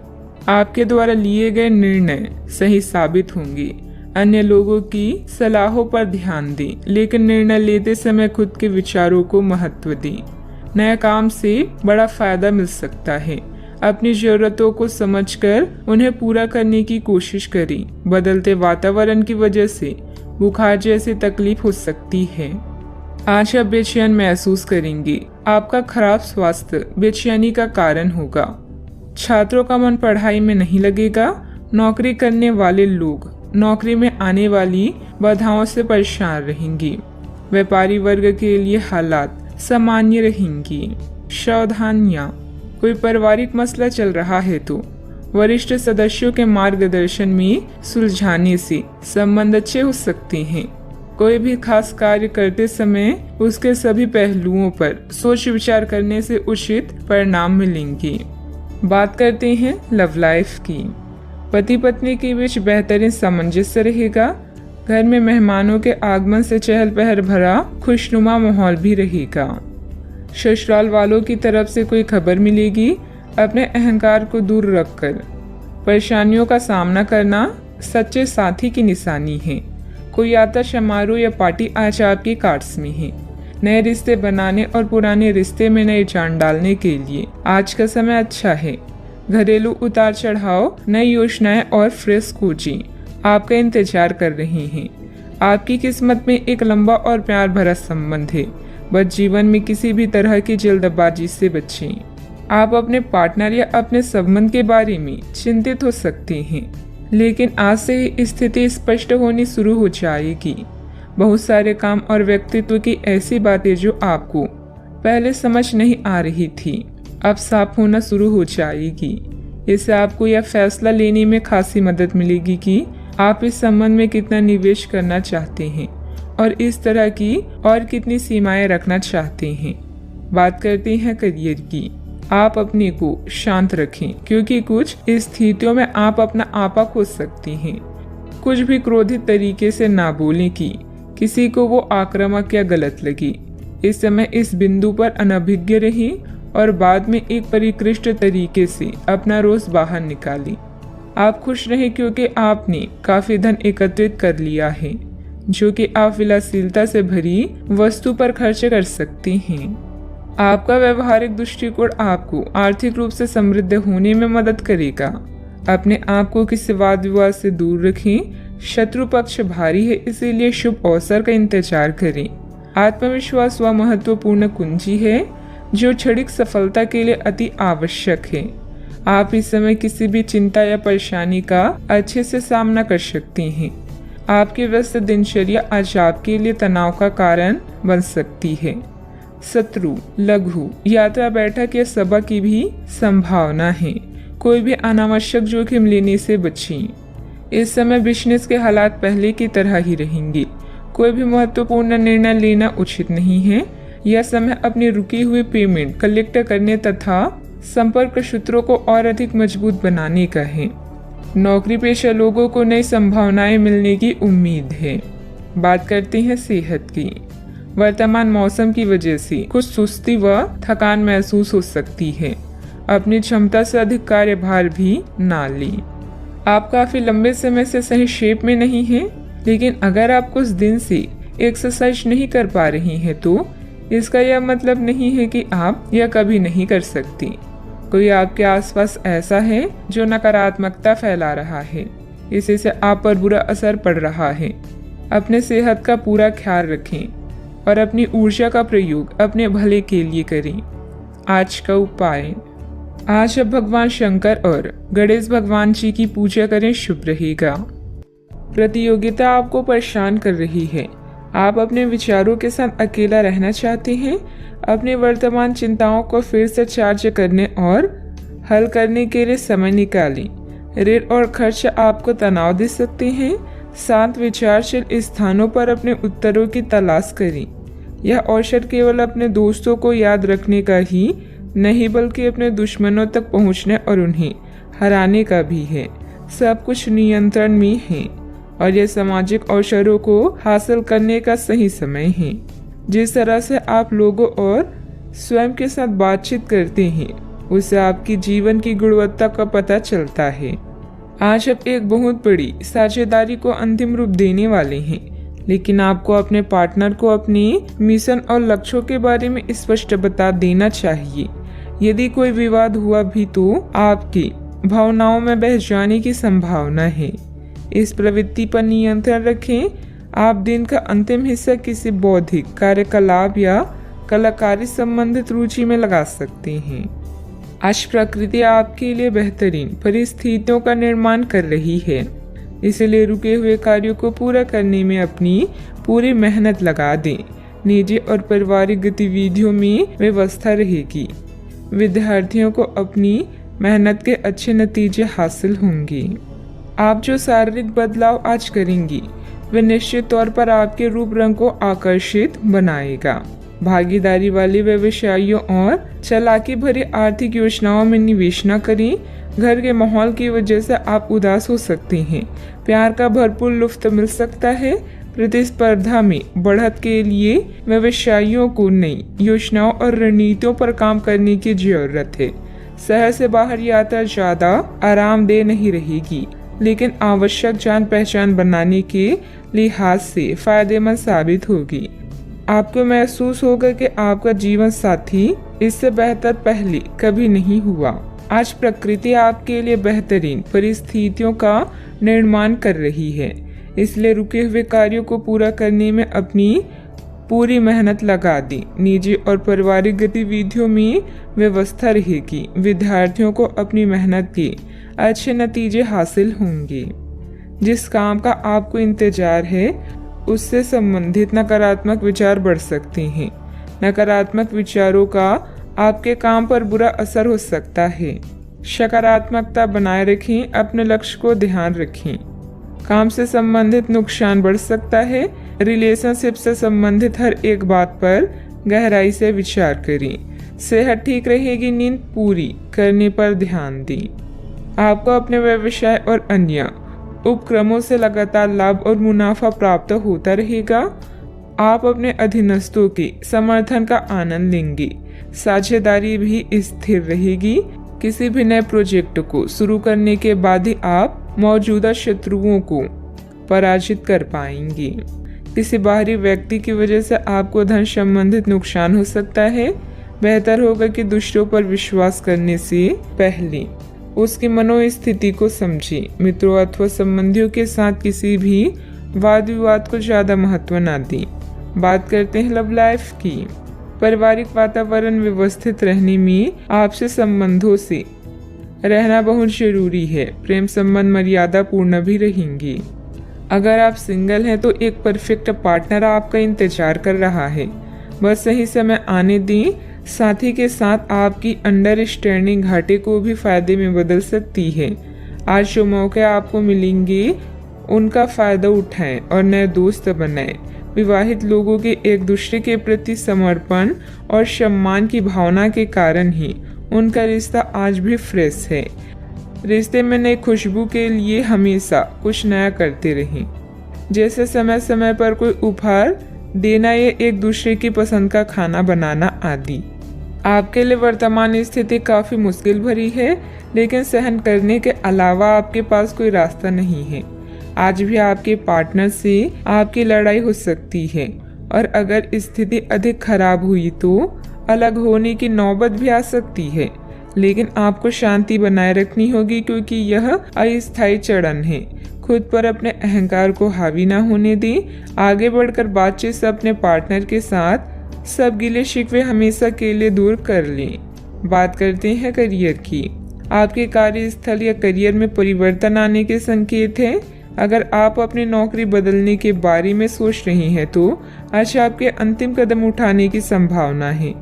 [SPEAKER 1] आपके द्वारा लिए गए निर्णय सही साबित होंगे। अन्य लोगों की सलाहों पर ध्यान दें, लेकिन निर्णय लेते समय खुद के विचारों को महत्व दें। नए काम से बड़ा फायदा मिल सकता है। अपनी जरूरतों को समझकर उन्हें पूरा करने की कोशिश करें। बदलते वातावरण की वजह से बुखार जैसी तकलीफ हो सकती है। आज आप बेचैन महसूस करेंगे। आपका खराब स्वास्थ्य बेचैनी का कारण होगा। छात्रों का मन पढ़ाई में नहीं लगेगा। नौकरी करने वाले लोग नौकरी में आने वाली बाधाओं से परेशान रहेंगे। व्यापारी वर्ग के लिए हालात सामान्य रहेंगी। सावधानियां, कोई पारिवारिक मसला चल रहा है तो वरिष्ठ सदस्यों के मार्गदर्शन में सुलझाने से संबंध अच्छे हो सकते हैं। कोई भी खास कार्य करते समय उसके सभी पहलुओं पर सोच विचार करने से उचित परिणाम मिलेंगे। बात करते हैं लव लाइफ की। पति पत्नी के बीच बेहतरीन सामंजस्य रहेगा। घर में मेहमानों के आगमन से चहल पहल भरा खुशनुमा माहौल भी रहेगा। ससुराल वालों की तरफ से कोई खबर मिलेगी। अपने अहंकार को दूर रखकर परेशानियों का सामना करना सच्चे साथी की निशानी है। कोई यात्रा समारोह या पार्टी आज आपके कार्ड्स में है। नए रिश्ते बनाने और पुराने रिश्ते में नई जान डालने के लिए आज का समय अच्छा है। घरेलू उतार चढ़ाव, नई योजनाएं और फ्रेश खोजें आपका इंतजार कर रही हैं। आपकी किस्मत में एक लंबा और प्यार भरा संबंध है। बस जीवन में किसी भी तरह की जल्दबाजी से बचें। आप अपने पार्टनर या अपने संबंध के बारे में चिंतित हो सकते हैं, लेकिन आज से ही स्थिति स्पष्ट होनी शुरू हो जाएगी। बहुत सारे काम और व्यक्तित्व की ऐसी बातें जो आपको पहले समझ नहीं आ रही थी, अब साफ होना शुरू हो जाएगी। इससे आपको यह फैसला लेने में खासी मदद मिलेगी कि आप इस संबंध में कितना निवेश करना चाहते हैं और इस तरह की और कितनी सीमाएं रखना चाहते हैं। बात करते हैं करियर की। आप अपने को शांत रखें, क्योंकि कुछ स्थितियों में आप अपना आपा खो सकती हैं। कुछ भी क्रोधित तरीके से ना बोलें कि किसी को वो आक्रामक या गलत लगे। इस समय इस बिंदु पर अनभिज्ञ रहें और बाद में एक परिष्कृत तरीके से अपना रोज बाहर निकालें। आप खुश रहें क्योंकि आपने काफी धन एकत्रित कर लिया है, जो कि आप विलासिता से भरी वस्तु पर खर्च कर सकते हैं। आपका व्यवहारिक दृष्टिकोण आपको आर्थिक रूप से समृद्ध होने में मदद करेगा। अपने आप को किसी वाद विवाद से दूर रखें। शत्रु पक्ष भारी है, इसीलिए शुभ अवसर का इंतजार करें। आत्मविश्वास वह महत्वपूर्ण कुंजी है जो क्षणिक सफलता के लिए अति आवश्यक है। आप इस समय किसी भी चिंता या परेशानी का अच्छे से सामना कर सकते हैं। आपकी व्यस्त दिनचर्या आज आपके लिए तनाव का कारण बन सकती है। शत्रु, लघु यात्रा, बैठक या सभा की भी संभावना है। कोई भी अनावश्यक जोखिम लेने से बचें। इस समय बिजनेस के हालात पहले की तरह ही रहेंगे। कोई भी महत्वपूर्ण निर्णय लेना उचित नहीं है। यह समय अपनी रुकी हुई पेमेंट कलेक्ट करने तथा संपर्क सूत्रों को और अधिक मजबूत बनाने का है। नौकरी पेशा लोगों को नई संभावनाएं मिलने की उम्मीद है। बात करते हैं सेहत की। वर्तमान मौसम की वजह से कुछ सुस्ती व थकान महसूस हो सकती है। अपनी क्षमता से अधिक कार्यभार भी ना लें। आप काफी लंबे समय से सही शेप में नहीं हैं, लेकिन अगर आप कुछ दिन से एक्सरसाइज नहीं कर पा रही हैं तो इसका यह मतलब नहीं है कि आप यह कभी नहीं कर सकती। कोई आपके आसपास ऐसा है जो नकारात्मकता फैला रहा है। इसी से आप पर बुरा असर पड़ रहा है। अपने सेहत का पूरा ख्याल रखें। और अपनी ऊर्जा का प्रयोग अपने भले के लिए करें। आज का उपाय, आज आप भगवान शंकर और गणेश भगवान जी की पूजा करें, शुभ रहेगा। प्रतियोगिता आपको परेशान कर रही है। आप अपने विचारों के साथ अकेला रहना चाहते हैं। अपनी वर्तमान चिंताओं को फिर से चार्ज करने और हल करने के लिए समय निकालें। ऋण और खर्च आपको तनाव दे सकते हैं। शांत विचारशील स्थानों पर अपने उत्तरों की तलाश करें। यह अवसर केवल अपने दोस्तों को याद रखने का ही नहीं बल्कि अपने दुश्मनों तक पहुंचने और उन्हें हराने का भी है। सब कुछ नियंत्रण में है और यह सामाजिक अवसरों को हासिल करने का सही समय है। जिस तरह से आप लोगों और स्वयं के साथ बातचीत करते हैं उससे आपकी जीवन की गुणवत्ता का पता चलता है। आज आप एक बहुत बड़ी साझेदारी को अंतिम रूप देने वाले हैं, लेकिन आपको अपने पार्टनर को अपने मिशन और लक्ष्यों के बारे में स्पष्ट बता देना चाहिए। यदि कोई विवाद हुआ भी तो आपकी भावनाओं में बह जाने की संभावना है। इस प्रवृत्ति पर नियंत्रण रखें। आप दिन का अंतिम हिस्सा किसी बौद्धिक कार्यकलाप या कलाकारी संबंधित रुचि में लगा सकते हैं। आज प्रकृति आपके लिए बेहतरीन परिस्थितियों का निर्माण कर रही है, इसलिए रुके हुए कार्यों को पूरा करने में अपनी पूरी मेहनत लगा दें। निजी और पारिवारिक गतिविधियों में व्यवस्था रहेगी। विद्यार्थियों को अपनी मेहनत के अच्छे नतीजे हासिल होंगे। आप जो शारीरिक बदलाव आज करेंगी वे निश्चित तौर पर आपके रूप रंग को आकर्षित बनाएगा। भागीदारी वाले व्यवसायियों और चालाकी भरी आर्थिक योजनाओं में निवेश न करें। घर के माहौल की वजह से आप उदास हो सकते हैं। प्यार का भरपूर लुत्फ मिल सकता है। प्रतिस्पर्धा में बढ़त के लिए व्यवसायियों को नई योजनाओं और रणनीतियों पर काम करने की जरूरत है। शहर से बाहर यात्रा ज्यादा आरामदेह नहीं रहेगी, लेकिन आवश्यक जान पहचान बनाने के लिहाज से फायदेमंद साबित होगी। आपको महसूस होगा कि आपका जीवन साथी इससे बेहतर पहले कभी नहीं हुआ। आज प्रकृति आपके लिए बेहतरीन परिस्थितियों का निर्माण कर रही है, इसलिए रुके हुए कार्यों को पूरा करने में अपनी पूरी मेहनत लगा दी। निजी और पारिवारिक गतिविधियों में व्यवस्था रहेगी। विद्यार्थियों को अपनी मेहनत के अच्छे नतीजे हासिल होंगे। जिस काम का आपको इंतजार है उससे संबंधित नकारात्मक विचार बढ़ सकते हैं। नकारात्मक विचारों का आपके काम पर बुरा असर हो सकता है। सकारात्मकता बनाए रखें। अपने लक्ष्य को ध्यान रखें। काम से संबंधित नुकसान बढ़ सकता है। रिलेशनशिप से संबंधित हर एक बात पर गहराई से विचार करें। सेहत ठीक रहेगी। नींद पूरी करने पर ध्यान दें। आपको अपने व्यवसाय और अन्य उपक्रमों से लगातार लाभ और मुनाफा प्राप्त होता रहेगा। आप अपने अधीनस्थों के समर्थन का आनंद लेंगे। साझेदारी भी स्थिर रहेगी। किसी भी नए प्रोजेक्ट को शुरू करने के बाद ही आप मौजूदा शत्रुओं को पराजित कर पाएंगे। किसी बाहरी व्यक्ति की वजह से आपको धन संबंधित नुकसान हो सकता है। बेहतर होगा कि दूसरों पर विश्वास करने से पहले उसकी मनोस्थिति को समझें। मित्रों अथवा संबंधियों के साथ किसी भी वाद विवाद को ज्यादा महत्व न दें। बात करते हैं लव लाइफ की। पारिवारिक वातावरण व्यवस्थित रहने में आपसे संबंधों से रहना बहुत जरूरी है। प्रेम संबंध मर्यादा पूर्ण भी रहेंगे। अगर आप सिंगल हैं तो एक परफेक्ट पार्टनर आपका इंतजार कर रहा है। बस सही समय आने दें। साथी के साथ आपकी अंडरस्टैंडिंग घाटे को भी फायदे में बदल सकती है। आज जो मौके आपको मिलेंगे उनका फायदा उठाएं और नए दोस्त बनाएं। विवाहित लोगों के एक दूसरे के प्रति समर्पण और सम्मान की भावना के कारण ही उनका रिश्ता आज भी फ्रेश है। रिश्ते में नई खुशबू के लिए हमेशा कुछ नया करते रहें, जैसे समय समय पर कोई उपहार देना या एक दूसरे की पसंद का खाना बनाना आदि। आपके लिए वर्तमान स्थिति काफी मुश्किल भरी है, लेकिन सहन करने के अलावा आपके पास कोई रास्ता नहीं है। आज भी आपके पार्टनर से आपकी लड़ाई हो सकती है और अगर स्थिति अधिक खराब हुई तो अलग होने की नौबत भी आ सकती है, लेकिन आपको शांति बनाए रखनी होगी क्योंकि यह अस्थायी चरण है। खुद पर अपने अहंकार को हावी ना होने दें। आगे बढ़कर बातचीत से अपने पार्टनर के साथ सब गिले शिकवे हमेशा के लिए दूर कर लें। बात करते हैं करियर की। आपके कार्यस्थल या करियर में परिवर्तन आने के संकेत हैं। अगर आप अपनी नौकरी बदलने के बारे में सोच रहे हैं तो आज आपके अंतिम कदम उठाने की संभावना है।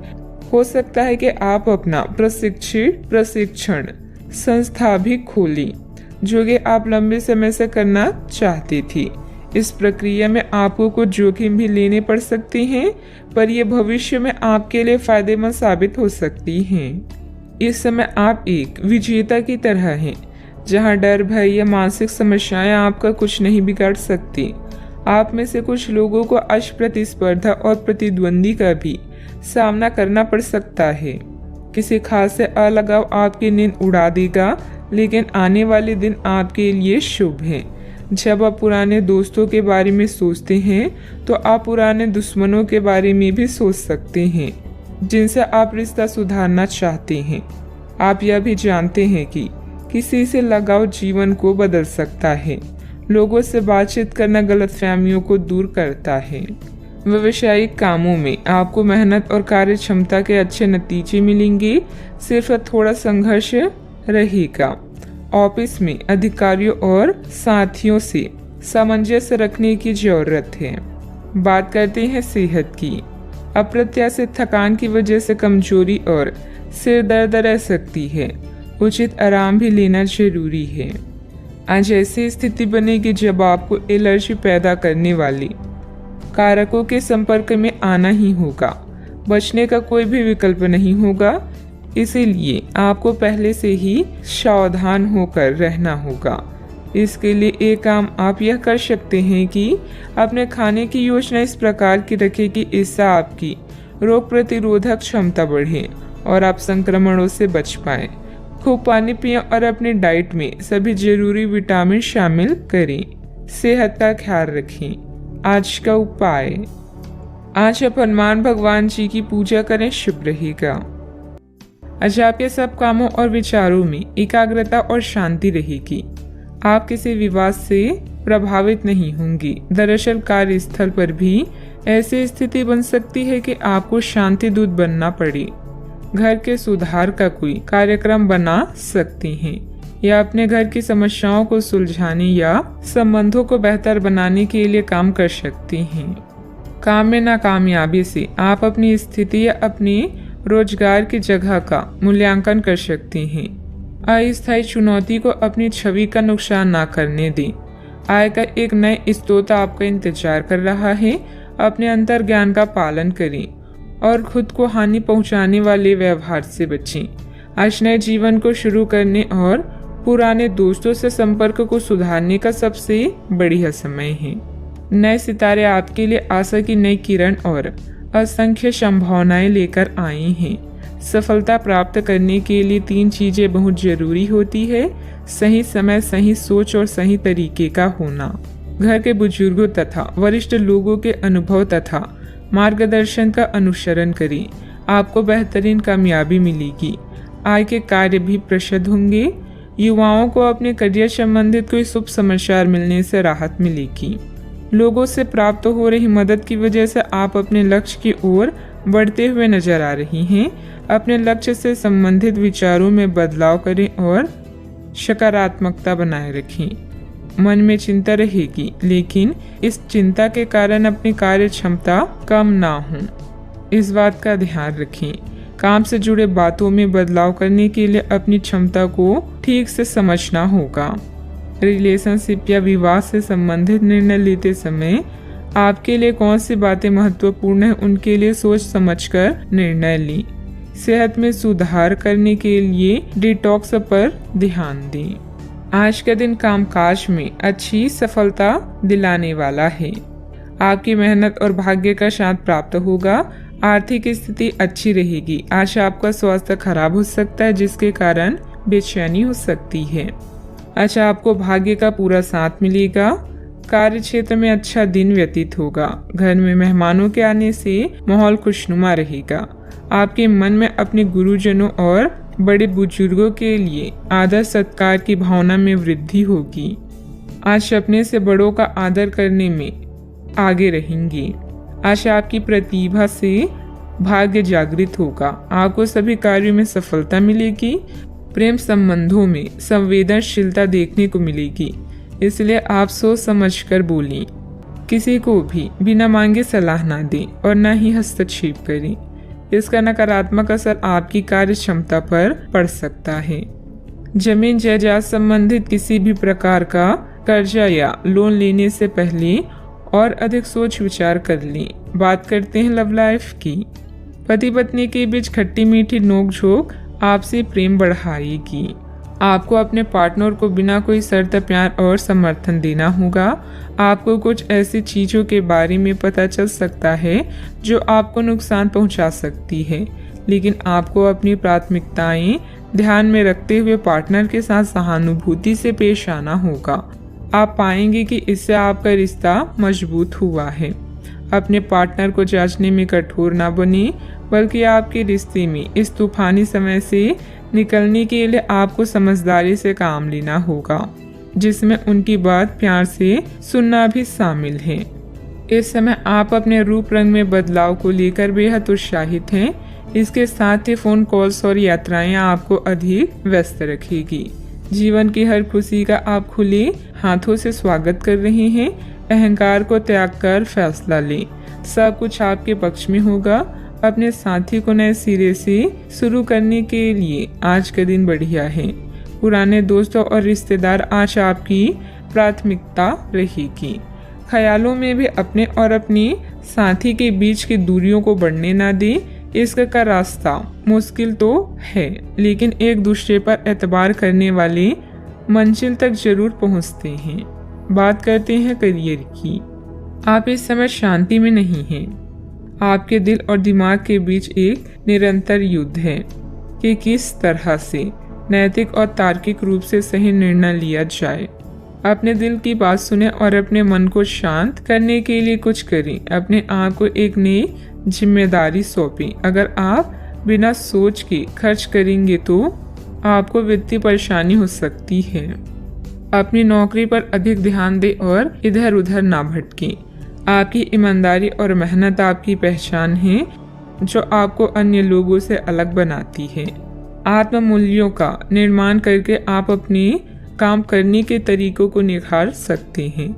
[SPEAKER 1] हो सकता है कि आप अपना प्रशिक्षण संस्था भी खोलें, जो कि आप लंबे समय से करना चाहते थे। इस प्रक्रिया में आपको कुछ जोखिम भी लेने पड़ सकते हैं, पर यह भविष्य में आपके लिए फायदेमंद साबित हो सकती हैं। इस समय आप एक विजेता की तरह हैं, जहां डर, भय या मानसिक समस्याएं आपका कुछ नहीं बिगाड़ सकती। आप में से कुछ लोगों को आज प्रतिस्पर्धा और प्रतिद्वंदी का भी सामना करना पड़ सकता है। किसी खास से अलगाव आपकी नींद उड़ा देगा, लेकिन आने वाले दिन आपके लिए शुभ हैं। जब आप पुराने दोस्तों के बारे में सोचते हैं तो आप पुराने दुश्मनों के बारे में भी सोच सकते हैं, जिनसे आप रिश्ता सुधारना चाहते हैं। आप यह भी जानते हैं कि किसी से लगाव जीवन को बदल सकता है। लोगों से बातचीत करना गलतफहमियों को दूर करता है। व्यावसायिक कामों में आपको मेहनत और कार्य क्षमता के अच्छे नतीजे मिलेंगे, सिर्फ थोड़ा संघर्ष रहेगा। ऑफिस में अधिकारियों और साथियों से सामंजस्य रखने की जरूरत है। बात करते हैं सेहत की। अप्रत्याशित थकान की वजह से कमजोरी और सिर दर्द रह सकती है। उचित आराम भी लेना जरूरी है। आज ऐसी स्थिति बनेगी जब आपको एलर्जी पैदा करने वाली कारकों के संपर्क में आना ही होगा। बचने का कोई भी विकल्प नहीं होगा, इसीलिए आपको पहले से ही सावधान होकर रहना होगा। इसके लिए एक काम आप यह कर सकते हैं कि अपने खाने की योजना इस प्रकार की रखें कि इससे आपकी रोग प्रतिरोधक क्षमता बढ़े और आप संक्रमणों से बच पाएं। खूब पानी पिएं और अपनी डाइट में सभी जरूरी विटामिन शामिल करें। सेहत का ख्याल रखें। आज का उपाय, आज आप हनुमान भगवान जी की पूजा करें, शुभ रहेगा। आज आपके सब कामों और विचारों में एकाग्रता और शांति रहेगी। आप किसी विवाद से प्रभावित नहीं होंगी। दरअसल कार्यस्थल पर भी ऐसी स्थिति बन सकती है कि आपको शांति दूत बनना पड़े। घर के सुधार का कोई कार्यक्रम बना सकती हैं या अपने घर की समस्याओं को सुलझाने या संबंधों को बेहतर बनाने के लिए काम कर सकती हैं। काम में नाकामयाबी से आप अपनी स्थिति या अपने रोजगार की जगह का मूल्यांकन कर सकती हैं। अस्थायी चुनौती को अपनी छवि का नुकसान ना करने दें। आय का एक नए स्रोत आपका इंतजार कर रहा है। अपने अंतर ज्ञान का पालन करें और खुद को हानि पहुंचाने वाले व्यवहार से बचें। आज नए जीवन को शुरू करने और पुराने दोस्तों से संपर्क को सुधारने का सबसे बढ़िया समय है। नए सितारे आपके लिए आशा की नई किरण और असंख्य संभावनाएं लेकर आए हैं। सफलता प्राप्त करने के लिए 3 चीजें बहुत जरूरी होती है: सही समय, सही सोच और सही तरीके का होना। घर के बुजुर्गों तथा वरिष्ठ लोगों के अनुभव तथा मार्गदर्शन का अनुसरण करें। आपको बेहतरीन कामयाबी मिलेगी। आय के कार्य भी प्रशस्त होंगे। युवाओं को अपने करियर संबंधित कोई शुभ समाचार मिलने से राहत मिलेगी। लोगों से प्राप्त हो रही मदद की वजह से आप अपने लक्ष्य की ओर बढ़ते हुए नजर आ रही हैं। अपने लक्ष्य से संबंधित विचारों में बदलाव करें और सकारात्मकता बनाए रखें। मन में चिंता रहेगी, लेकिन इस चिंता के कारण अपनी कार्य क्षमता कम ना हो, इस बात का ध्यान रखें। काम से जुड़े बातों में बदलाव करने के लिए अपनी क्षमता को ठीक से समझना होगा। रिलेशनशिप या विवाह से संबंधित निर्णय लेते समय आपके लिए कौन सी बातें महत्वपूर्ण हैं, उनके लिए सोच समझकर निर्णय लें। सेहत में सुधार करने के लिए डिटॉक्स पर ध्यान दें। आज का दिन कामकाज में अच्छी सफलता दिलाने वाला है। आपकी मेहनत और भाग्य का साथ प्राप्त होगा। आर्थिक स्थिति अच्छी रहेगी। आज आपका स्वास्थ्य खराब हो सकता है, जिसके कारण बेचैनी हो सकती है। आज आपको भाग्य का पूरा साथ मिलेगा। कार्य क्षेत्र में अच्छा दिन व्यतीत होगा। घर में मेहमानों के आने से माहौल खुशनुमा रहेगा। आपके मन में अपने गुरुजनों और बड़े बुजुर्गों के लिए आदर सत्कार की भावना में वृद्धि होगी। आज अपने से बड़ों का आदर करने में आगे रहेंगी। आज आपकी प्रतिभा से भाग्य जागृत होगा। आपको सभी कार्यों में सफलता मिलेगी। प्रेम संबंधों में संवेदनशीलता देखने को मिलेगी, इसलिए आप सोच समझकर बोलें। किसी को भी बिना मांगे सलाह ना दें और न ही हस्तक्षेप करें। इसका नकारात्मक असर आपकी कार्य क्षमता पर पड़ सकता है। जमीन जायदाद संबंधित किसी भी प्रकार का कर्जा या लोन लेने से पहले और अधिक सोच विचार कर लें। बात करते हैं लव लाइफ की। पति पत्नी के बीच खट्टी मीठी नोकझोंक आपसी प्रेम बढ़ाएगी। आपको अपने पार्टनर को बिना कोई शर्त प्यार और समर्थन देना होगा। आपको कुछ ऐसी चीजों के बारे में पता चल सकता है जो आपको नुकसान पहुंचा सकती है, लेकिन आपको अपनी प्राथमिकताएं ध्यान में रखते हुए पार्टनर के साथ सहानुभूति से पेश आना होगा। आप पाएंगे कि इससे आपका रिश्ता मजबूत हुआ है। अपने पार्टनर को जांचने में कठोर ना बने, बल्कि आपके रिश्ते में इस तूफानी समय से निकलने के लिए आपको समझदारी से काम लेना होगा, जिसमें उनकी बात प्यार से सुनना भी शामिल है। इस समय आप अपने रूप रंग में बदलाव को लेकर बेहद उत्साहित हैं। इसके साथ ही फोन कॉल्स और यात्राएं आपको अधिक व्यस्त रखेगी। जीवन की हर खुशी का आप खुले हाथों से स्वागत कर रहे हैं। अहंकार को त्याग कर फैसला लें। सब कुछ आपके पक्ष में होगा। अपने साथी को नए सिरे से शुरू करने के लिए आज का दिन बढ़िया है। पुराने दोस्तों और रिश्तेदार आज आपकी प्राथमिकता रहेगी। ख्यालों में भी अपने और अपने साथी के बीच की दूरियों को बढ़ने ना दें। इसका रास्ता मुश्किल तो है, लेकिन एक दूसरे पर एतबार करने वाले मंजिल तक जरूर पहुंचते हैं। बात करते हैं करियर की। आप इस समय शांति में नहीं हैं। आपके दिल और दिमाग के बीच एक निरंतर युद्ध है कि किस तरह से नैतिक और तार्किक रूप से सही निर्णय लिया जाए। अपने दिल की बात सुने और अपने मन को शांत करने के लिए कुछ करें। अपने आप को एक नई जिम्मेदारी सौंपें। अगर आप बिना सोच के खर्च करेंगे तो आपको वित्तीय परेशानी हो सकती है। अपनी नौकरी पर अधिक ध्यान दें और इधर उधर ना भटकें। आपकी ईमानदारी और मेहनत आपकी पहचान है, जो आपको अन्य लोगों से अलग बनाती है। आत्म मूल्यों का निर्माण करके आप अपने काम करने के तरीकों को निखार सकते हैं।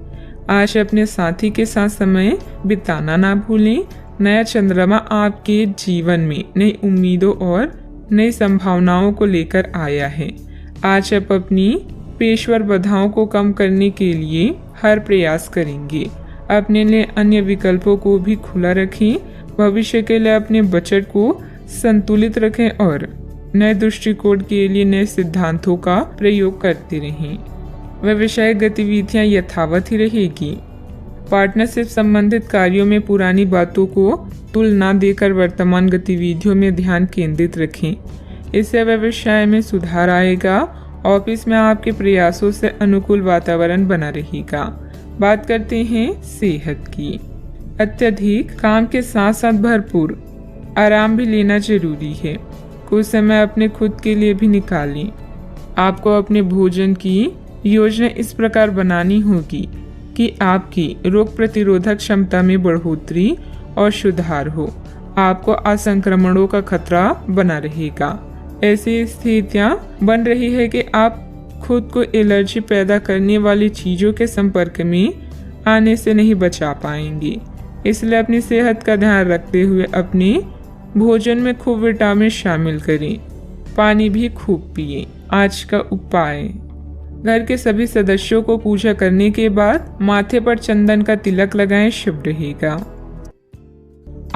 [SPEAKER 1] आज अपने साथी के साथ समय बिताना ना भूलें। नया चंद्रमा आपके जीवन में नई उम्मीदों और नई संभावनाओं को लेकर आया है। आज आप अपनी पेशेवर बाधाओं को कम करने के लिए हर प्रयास करेंगे। अपने लिए अन्य विकल्पों को भी खुला रखें। भविष्य के लिए अपने बजट को संतुलित रखें और नए दृष्टिकोण के लिए नए सिद्धांतों का प्रयोग करते रहें। व्यवसायिक गतिविधियां यथावत ही रहेगी। पार्टनरशिप संबंधित कार्यों में पुरानी बातों को तुल ना देकर वर्तमान गतिविधियों में ध्यान केंद्रित रखें। इससे व्यवसाय में सुधार आएगा। ऑफिस में आपके प्रयासों से अनुकूल वातावरण बना रहेगा। बात करते हैं सेहत की। अत्यधिक काम के साथ साथ भरपूर आराम भी लेना जरूरी है। कुछ समय अपने खुद के लिए भी निकालें। आपको अपने भोजन की योजना इस प्रकार बनानी होगी कि आपकी रोग प्रतिरोधक क्षमता में बढ़ोतरी और सुधार हो। आपको असंक्रमणों का खतरा बना रहेगा। ऐसी स्थितियां बन रही है कि आप खुद को एलर्जी पैदा करने वाली चीजों के संपर्क में आने से नहीं बचा पाएंगे। इसलिए अपनी सेहत का ध्यान रखते हुए अपने भोजन में खूब विटामिन शामिल करें। पानी भी खूब पिएं। आज का उपाय: घर के सभी सदस्यों को पूजा करने के बाद माथे पर चंदन का तिलक लगाएं, शुभ रहेगा।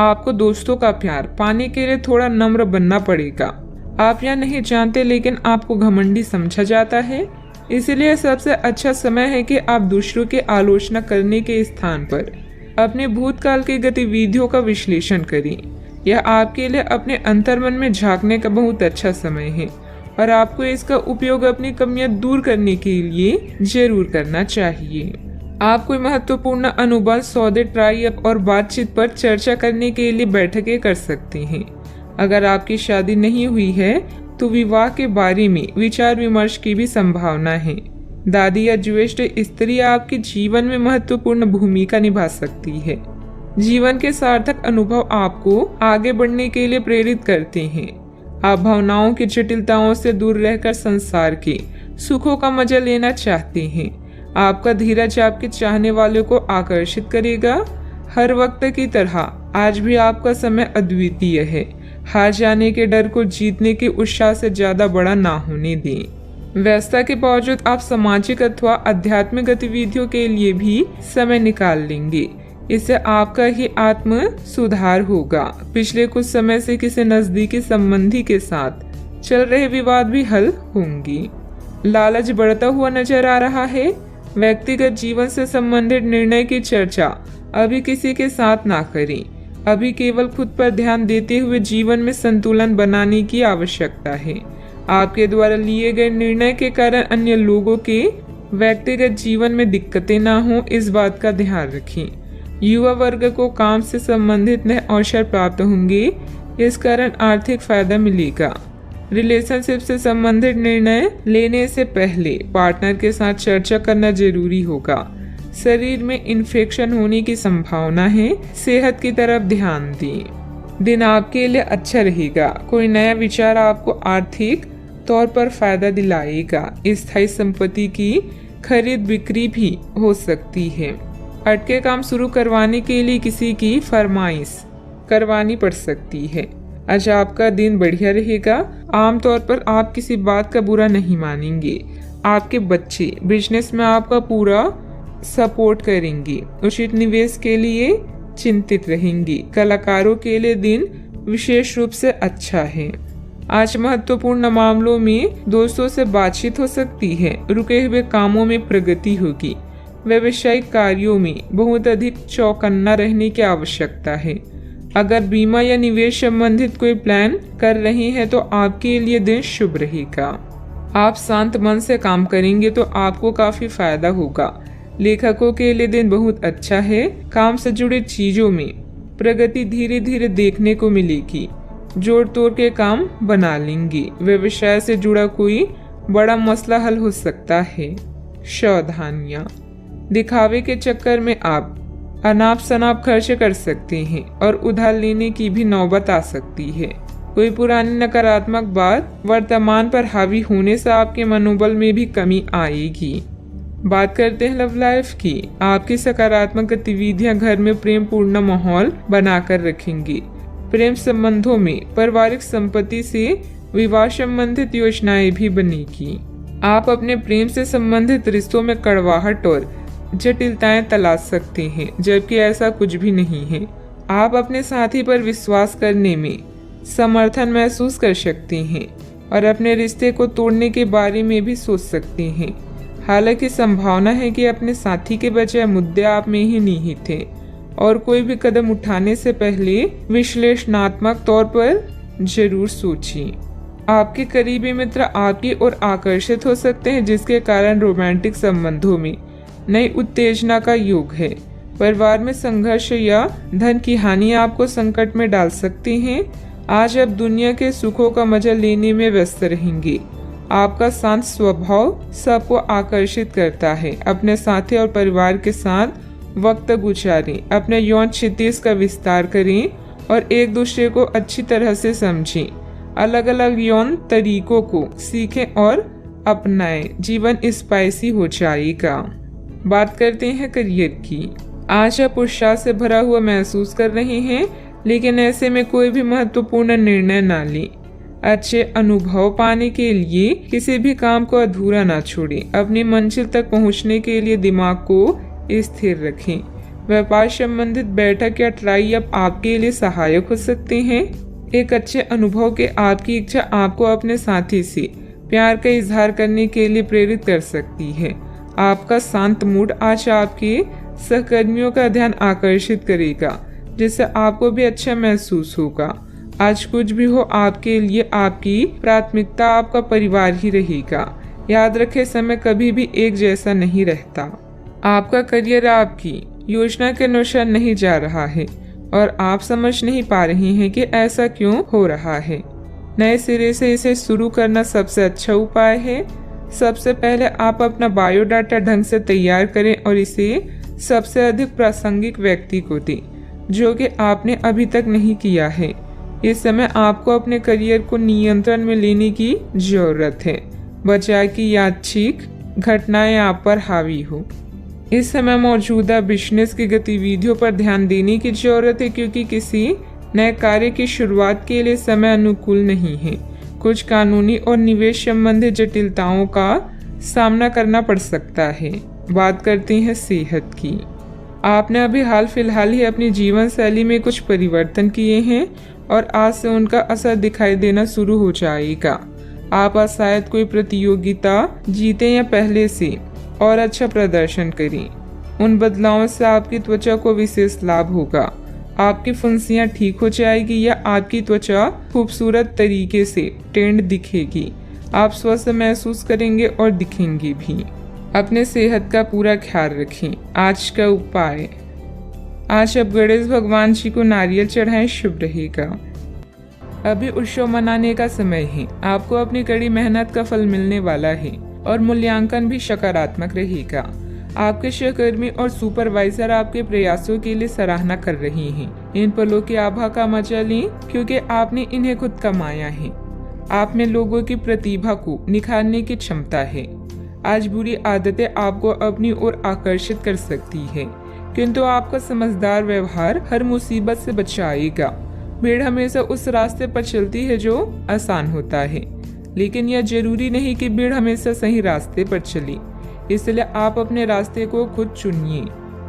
[SPEAKER 1] आपको दोस्तों का प्यार पाने के लिए थोड़ा नम्र बनना पड़ेगा। आप यह नहीं जानते, लेकिन आपको घमंडी समझा जाता है। इसलिए सबसे अच्छा समय है कि आप दूसरों की आलोचना करने के स्थान पर अपने भूतकाल की गतिविधियों का विश्लेषण करें। यह आपके लिए अपने अंतर्मन में झांकने का बहुत अच्छा समय है और आपको इसका उपयोग अपनी कमियां दूर करने के लिए जरूर करना चाहिए। आप कोई महत्वपूर्ण अनुबंध, सौदे, ट्राई अप और बातचीत पर चर्चा करने के लिए बैठकें कर सकते हैं। अगर आपकी शादी नहीं हुई है तो विवाह के बारे में विचार विमर्श की भी संभावना है। दादी या ज्येष्ठ स्त्री आपके जीवन में महत्वपूर्ण भूमिका निभा सकती है। जीवन के सार्थक अनुभव आपको आगे बढ़ने के लिए प्रेरित करते हैं। आप भावनाओं की जटिलताओं से दूर रहकर संसार के सुखों का मजा लेना चाहते हैं। आपका धीरज आपके चाहने वालों को आकर्षित करेगा। हर वक्त की तरह आज भी आपका समय अद्वितीय है। हार जाने के डर को जीतने के उत्साह से ज्यादा बड़ा ना होने दें। व्यस्तता के बावजूद आप सामाजिक अथवा आध्यात्मिक गतिविधियों के लिए भी समय निकाल लेंगे। इससे आपका ही आत्म सुधार होगा। पिछले कुछ समय से किसी नजदीकी संबंधी के साथ चल रहे विवाद भी हल होंगे। लालच बढ़ता हुआ नजर आ रहा है। व्यक्तिगत जीवन से संबंधित निर्णय की चर्चा अभी किसी के साथ ना करें। अभी केवल खुद पर ध्यान देते हुए जीवन में संतुलन बनाने की आवश्यकता है। आपके द्वारा लिए गए निर्णय के कारण अन्य लोगों के व्यक्तिगत जीवन में दिक्कतें ना हो, इस बात का ध्यान रखें। युवा वर्ग को काम से संबंधित नए अवसर प्राप्त होंगे। इस कारण आर्थिक फायदा मिलेगा। रिलेशनशिप से संबंधित निर्णय लेने से पहले पार्टनर के साथ चर्चा करना जरूरी होगा। शरीर में इन्फेक्शन होने की संभावना है। सेहत की तरफ ध्यान दें। दिन आपके लिए अच्छा रहेगा। कोई नया विचार आपको आर्थिक तौर पर फायदा दिलाएगा। स्थायी संपत्ति की खरीद बिक्री भी हो सकती है। अटके काम शुरू करवाने के लिए किसी की फरमाइश करवानी पड़ सकती है। आज आपका दिन बढ़िया रहेगा। आमतौर पर आप किसी बात का बुरा नहीं मानेंगे। आपके बच्चे बिजनेस में आपका पूरा सपोर्ट करेंगे। उचित निवेश के लिए चिंतित रहेंगी। कलाकारों के लिए दिन विशेष रूप से अच्छा है। आज महत्वपूर्ण मामलों में दोस्तों से बातचीत हो सकती है। रुके हुए कामों में प्रगति होगी। व्यावसायिक कार्यों में बहुत अधिक चौकन्ना रहने की आवश्यकता है। अगर बीमा या निवेश संबंधित कोई प्लान कर रहे हैं तो आपके लिए दिन शुभ रहेगा। आप शांत मन से काम करेंगे तो आपको काफी फायदा होगा। लेखकों के लिए दिन बहुत अच्छा है। काम से जुड़े चीजों में प्रगति धीरे धीरे देखने को मिलेगी। जोड़ तोड़ के काम बना लेंगे। व्यवसाय से जुड़ा कोई बड़ा मसला हल हो सकता है। सावधानियां, दिखावे के चक्कर में आप अनाप शनाप खर्च कर सकते हैं और उधार लेने की भी नौबत आ सकती है। कोई पुरानी नकारात्मक बात वर्तमान पर हावी होने से आपके मनोबल में भी कमी आएगी। बात करते हैं लव लाइफ की। आपकी सकारात्मक गतिविधियां घर में प्रेम पूर्ण माहौल बनाकर रखेंगी। प्रेम संबंधों में पारिवारिक संपत्ति से विवाह संबंधित योजनाएं भी बनेगी। आप अपने प्रेम से संबंधित रिश्तों में कड़वाहट और जटिलताएं तलाश सकते हैं, जबकि ऐसा कुछ भी नहीं है। आप अपने साथी पर विश्वास करने में समर्थन महसूस कर सकते हैं और अपने रिश्ते को तोड़ने के बारे में भी सोच सकते हैं। हालांकि संभावना है कि अपने साथी के बजाय मुद्दे आप में ही निहित थे और कोई भी कदम उठाने से पहले विश्लेषणात्मक तौर पर जरूर सोचिए। आपके करीबी मित्र आपकी ओर आकर्षित हो सकते हैं, जिसके कारण रोमांटिक संबंधों में नई उत्तेजना का योग है। परिवार में संघर्ष या धन की हानि आपको संकट में डाल सकती हैं। आज आप दुनिया के सुखों का मजा लेने में व्यस्त रहेंगे। आपका शांत स्वभाव सबको आकर्षित करता है। अपने साथी और परिवार के साथ वक्त गुजारें। अपने यौन क्षितिज का विस्तार करें और एक दूसरे को अच्छी तरह से समझें। अलग अलग यौन तरीकों को सीखें और अपनाएं। जीवन स्पाइसी हो जाएगा। बात करते हैं करियर की। आज आप उत्साह से भरा हुआ महसूस कर रहे हैं, लेकिन ऐसे में कोई भी महत्वपूर्ण निर्णय ना लें। अच्छे अनुभव पाने के लिए किसी भी काम को अधूरा ना छोड़ें। अपनी मंजिल तक पहुंचने के लिए दिमाग को स्थिर रखें। व्यापार संबंधित बैठक या ट्राई अप आपके लिए सहायक हो सकते हैं। एक अच्छे अनुभव के आपकी इच्छा आपको अपने साथी से प्यार का इजहार करने के लिए प्रेरित कर सकती है। आपका शांत मूड आज आपके सहकर्मियों का ध्यान आकर्षित करेगा, जिससे आपको भी अच्छा महसूस होगा। आज कुछ भी हो, आपके लिए आपकी प्राथमिकता आपका परिवार ही रहेगा। याद रखें, समय कभी भी एक जैसा नहीं रहता। आपका करियर आपकी योजना के अनुसार नहीं जा रहा है और आप समझ नहीं पा रहे हैं कि ऐसा क्यों हो रहा है। नए सिरे से इसे शुरू करना सबसे अच्छा उपाय है। सबसे पहले आप अपना बायोडाटा ढंग से तैयार करें और इसे सबसे अधिक प्रासंगिक व्यक्ति को दें, जो कि आपने अभी तक नहीं किया है। इस समय आपको अपने करियर को नियंत्रण में लेने की जरूरत है, बजाय कि यादृच्छिक घटनाएं आप पर हावी हो। इस समय मौजूदा बिजनेस की गतिविधियों पर ध्यान देने की जरूरत है, क्योंकि किसी नए कार्य की शुरुआत के लिए समय अनुकूल नहीं है। कुछ कानूनी और निवेश संबंधी जटिलताओं का सामना करना पड़ सकता है। बात करते हैं सेहत की। आपने अभी हाल फिलहाल ही अपनी जीवन शैली में कुछ परिवर्तन किए हैं और आज से उनका असर दिखाई देना शुरू हो जाएगा। आप आज शायद कोई प्रतियोगिता जीते या पहले से और अच्छा प्रदर्शन करें। उन बदलावों से आपकी त्वचा को विशेष लाभ होगा। आपकी फुंसियां ठीक हो जाएगी या आपकी त्वचा खूबसूरत तरीके से टेंड दिखेगी। आप स्वस्थ महसूस करेंगे और दिखेंगे भी। अपने सेहत का पूरा ख्याल रखें। आज का उपाय, आज आप गणेश भगवान जी को नारियल चढ़ाएं, शुभ रहेगा। अभी उत्सव मनाने का समय है। आपको अपनी कड़ी मेहनत का फल मिलने वाला है और मूल्यांकन भी सकारात्मक रहेगा। आपके सहकर्मी और सुपरवाइजर आपके प्रयासों के लिए सराहना कर रहे हैं। इन पलों की आभा का मजा लें, क्योंकि आपने इन्हें खुद कमाया है। आप में लोगों की प्रतिभा को निखारने की क्षमता है। आज बुरी आदतें आपको अपनी ओर आकर्षित कर सकती है, किंतु आपका समझदार व्यवहार हर मुसीबत से बचाएगा। भीड़ हमेशा उस रास्ते पर चलती है जो आसान होता है, लेकिन यह जरूरी नहीं कि भीड़ हमेशा सही रास्ते पर चले। इसलिए आप अपने रास्ते को खुद चुनिए।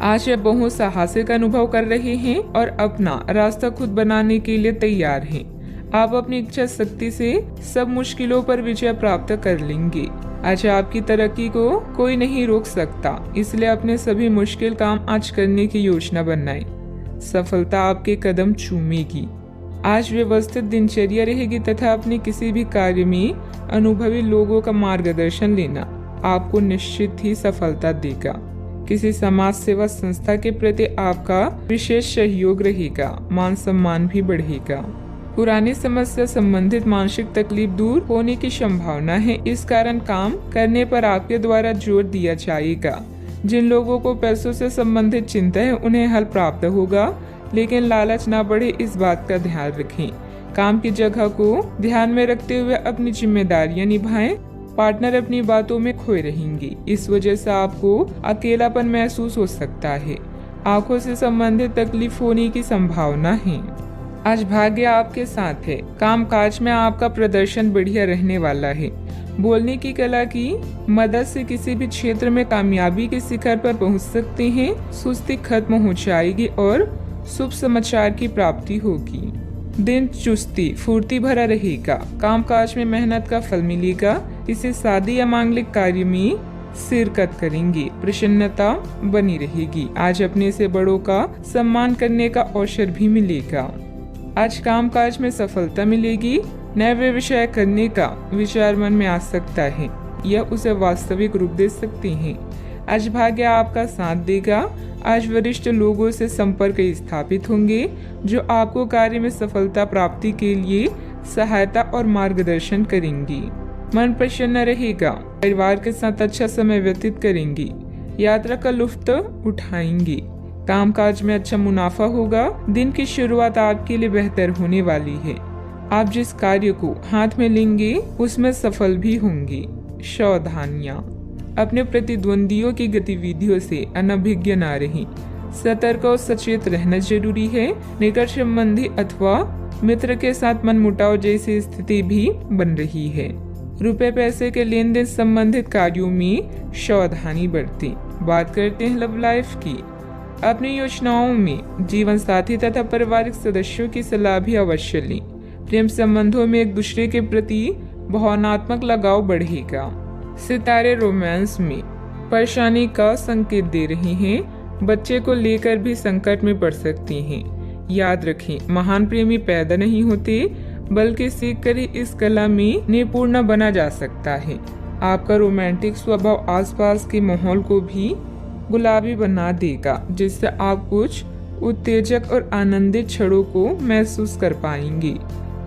[SPEAKER 1] आज आप बहुत साहसिक अनुभव कर रहे हैं और अपना रास्ता खुद बनाने के लिए तैयार हैं। आप अपनी इच्छा शक्ति से सब मुश्किलों पर विजय प्राप्त कर लेंगे। आज आपकी तरक्की को कोई नहीं रोक सकता, इसलिए अपने सभी मुश्किल काम आज करने की योजना बनाएं। सफलता आपके कदम चूमेगी। आज व्यवस्थित दिनचर्या रहेगी तथा अपने किसी भी कार्य में अनुभवी लोगों का मार्गदर्शन लेना आपको निश्चित ही सफलता देगा। किसी समाज सेवा संस्था के प्रति आपका विशेष सहयोग रहेगा। मान सम्मान भी बढ़ेगा। पुरानी समस्या संबंधित मानसिक तकलीफ दूर होने की संभावना है। इस कारण काम करने पर आपके द्वारा जोर दिया जाएगा। जिन लोगों को पैसों से संबंधित चिंता है उन्हें हल प्राप्त होगा, लेकिन लालच ना बढ़े इस बात का ध्यान रखें। काम की जगह को ध्यान में रखते हुए अपनी जिम्मेदारियां निभाएं। पार्टनर अपनी बातों में खोए रहेंगे, इस वजह से आपको अकेलापन महसूस हो सकता है। आंखों से संबंधित तकलीफ होने की संभावना है। आज भाग्य आपके साथ है। काम काज में आपका प्रदर्शन बढ़िया रहने वाला है। बोलने की कला की मदद से किसी भी क्षेत्र में कामयाबी के शिखर पर पहुंच सकते हैं। सुस्ती खत्म हो जाएगी और शुभ समाचार की प्राप्ति होगी। दिन चुस्ती फुर्ती भरा रहेगा। काम काज में मेहनत का फल मिलेगा। किसी शादी या मांगलिक कार्य में शिरकत करेंगे। प्रसन्नता बनी रहेगी। आज अपने से बड़ों का सम्मान करने का अवसर भी मिलेगा। आज काम काज में सफलता मिलेगी। नए व्यवसाय करने का विचार मन में आ सकता है। यह उसे वास्तविक रूप दे सकते हैं। आज भाग्य आपका साथ देगा। आज वरिष्ठ लोगों से संपर्क स्थापित होंगे, जो आपको कार्य में सफलता प्राप्ति के लिए सहायता और मार्गदर्शन करेंगी। मन प्रसन्न रहेगा। परिवार के साथ अच्छा समय व्यतीत करेंगी। यात्रा का लुत्फ उठाएंगी। कामकाज में अच्छा मुनाफा होगा। दिन की शुरुआत आपके लिए बेहतर होने वाली है। आप जिस कार्य को हाथ में लेंगे उसमें सफल भी होंगे। सावधानियां, अपने प्रतिद्वंदियों की गतिविधियों से अनभिज्ञ न रहें। सतर्क और सचेत रहना जरूरी है। निकट संबंधी अथवा मित्र के साथ मनमुटाव जैसी स्थिति भी बन रही है। रुपए पैसे के लेन देन संबंधित कार्यों में सावधानी बरतें। बात करते हैं लव लाइफ की। अपनी योजनाओं में जीवन साथी तथा पारिवारिक सदस्यों की सलाह भी अवश्य लें। प्रेम संबंधों में एक दूसरे के प्रति भावनात्मक लगाव बढ़ेगा। सितारे रोमांस में परेशानी का संकेत दे रहे हैं। बच्चे को लेकर भी संकट में पड़ सकती हैं। याद रखें, महान प्रेमी पैदा नहीं होते, बल्कि सीख कर ही इस कला में निपुण बना जा सकता है। आपका रोमांटिक स्वभाव आसपास के माहौल को भी गुलाबी बना देगा, जिससे आप कुछ उत्तेजक और आनंदित क्षणों को महसूस कर पाएंगे।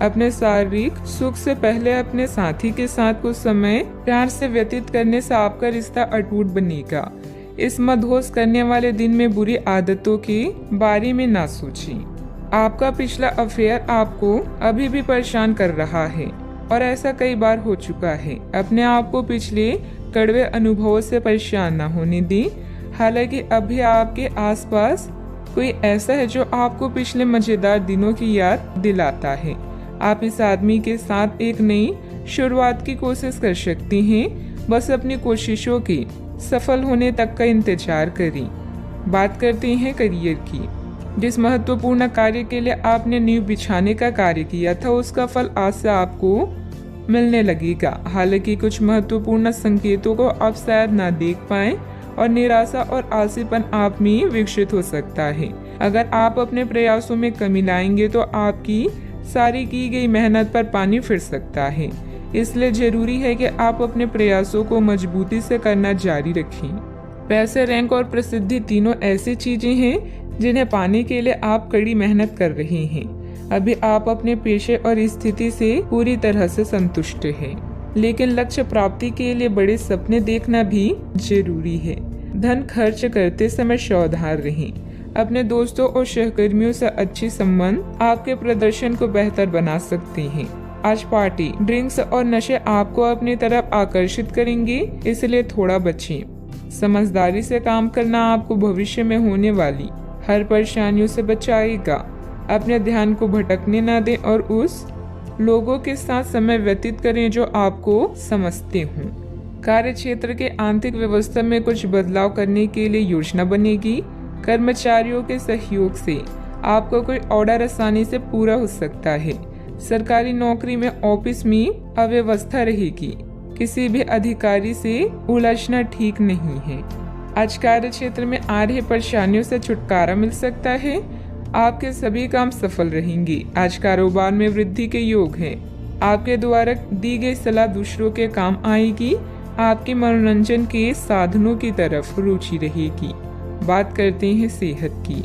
[SPEAKER 1] अपने शारीरिक सुख से पहले अपने साथी के साथ कुछ समय प्यार से व्यतीत करने से आपका रिश्ता अटूट बनेगा। इस मदहोश करने वाले दिन में बुरी आदतों के बारे में ना सोचें। आपका पिछला अफेयर आपको अभी भी परेशान कर रहा है और ऐसा कई बार हो चुका है। अपने आप को पिछले कड़वे अनुभवों से परेशान ना होने दें। हालांकि अभी आपके आसपास कोई ऐसा है जो आपको पिछले मजेदार दिनों की याद दिलाता है। आप इस आदमी के साथ एक नई शुरुआत की कोशिश कर सकती हैं। बस अपनी कोशिशों के सफल होने तक का इंतजार करें। बात करते हैं करियर की। जिस महत्वपूर्ण कार्य के लिए आपने नींव बिछाने का कार्य किया था, उसका फल आज से आपको मिलने लगेगा। हालांकि कुछ महत्वपूर्ण संकेतों को आप शायद ना देख पाएं और निराशा और आलसीपन आप में विकसित हो सकता है। अगर आप अपने प्रयासों में कमी लाएंगे तो आपकी सारी की गई मेहनत पर पानी फिर सकता है। इसलिए जरूरी है कि आप अपने प्रयासों को मजबूती से करना जारी रखें। पैसे, रैंक और प्रसिद्धि तीनों ऐसी चीजें हैं जिन्हें पाने के लिए आप कड़ी मेहनत कर रहे हैं। अभी आप अपने पेशे और स्थिति से पूरी तरह से संतुष्ट हैं, लेकिन लक्ष्य प्राप्ति के लिए बड़े सपने देखना भी जरूरी है। धन खर्च करते समय सावधान रहें। अपने दोस्तों और सहकर्मियों से अच्छी संबंध आपके प्रदर्शन को बेहतर बना सकते हैं। आज पार्टी, ड्रिंक्स और नशे आपको अपनी तरफ आकर्षित करेंगे, इसलिए थोड़ा बचें। समझदारी से काम करना आपको भविष्य में होने वाली हर परेशानियों से बचाएगा। अपने ध्यान को भटकने न दें और उस लोगों के साथ समय व्यतीत करें जो आपको समझते हों। कार्य क्षेत्र के आंतरिक व्यवस्था में कुछ बदलाव करने के लिए योजना बनेगी। कर्मचारियों के सहयोग से आपका कोई ऑर्डर आसानी से पूरा हो सकता है। सरकारी नौकरी में ऑफिस में अव्यवस्था रहेगी। किसी भी अधिकारी से उलझना ठीक नहीं है। आज कार्य क्षेत्र में आ रही परेशानियों से छुटकारा मिल सकता है। आपके सभी काम सफल रहेंगे। आज कारोबार में वृद्धि के योग है। आपके द्वारा दी गई सलाह दूसरों के काम आएगी। आपके मनोरंजन के साधनों की तरफ रुचि रहेगी। बात करते हैं सेहत की।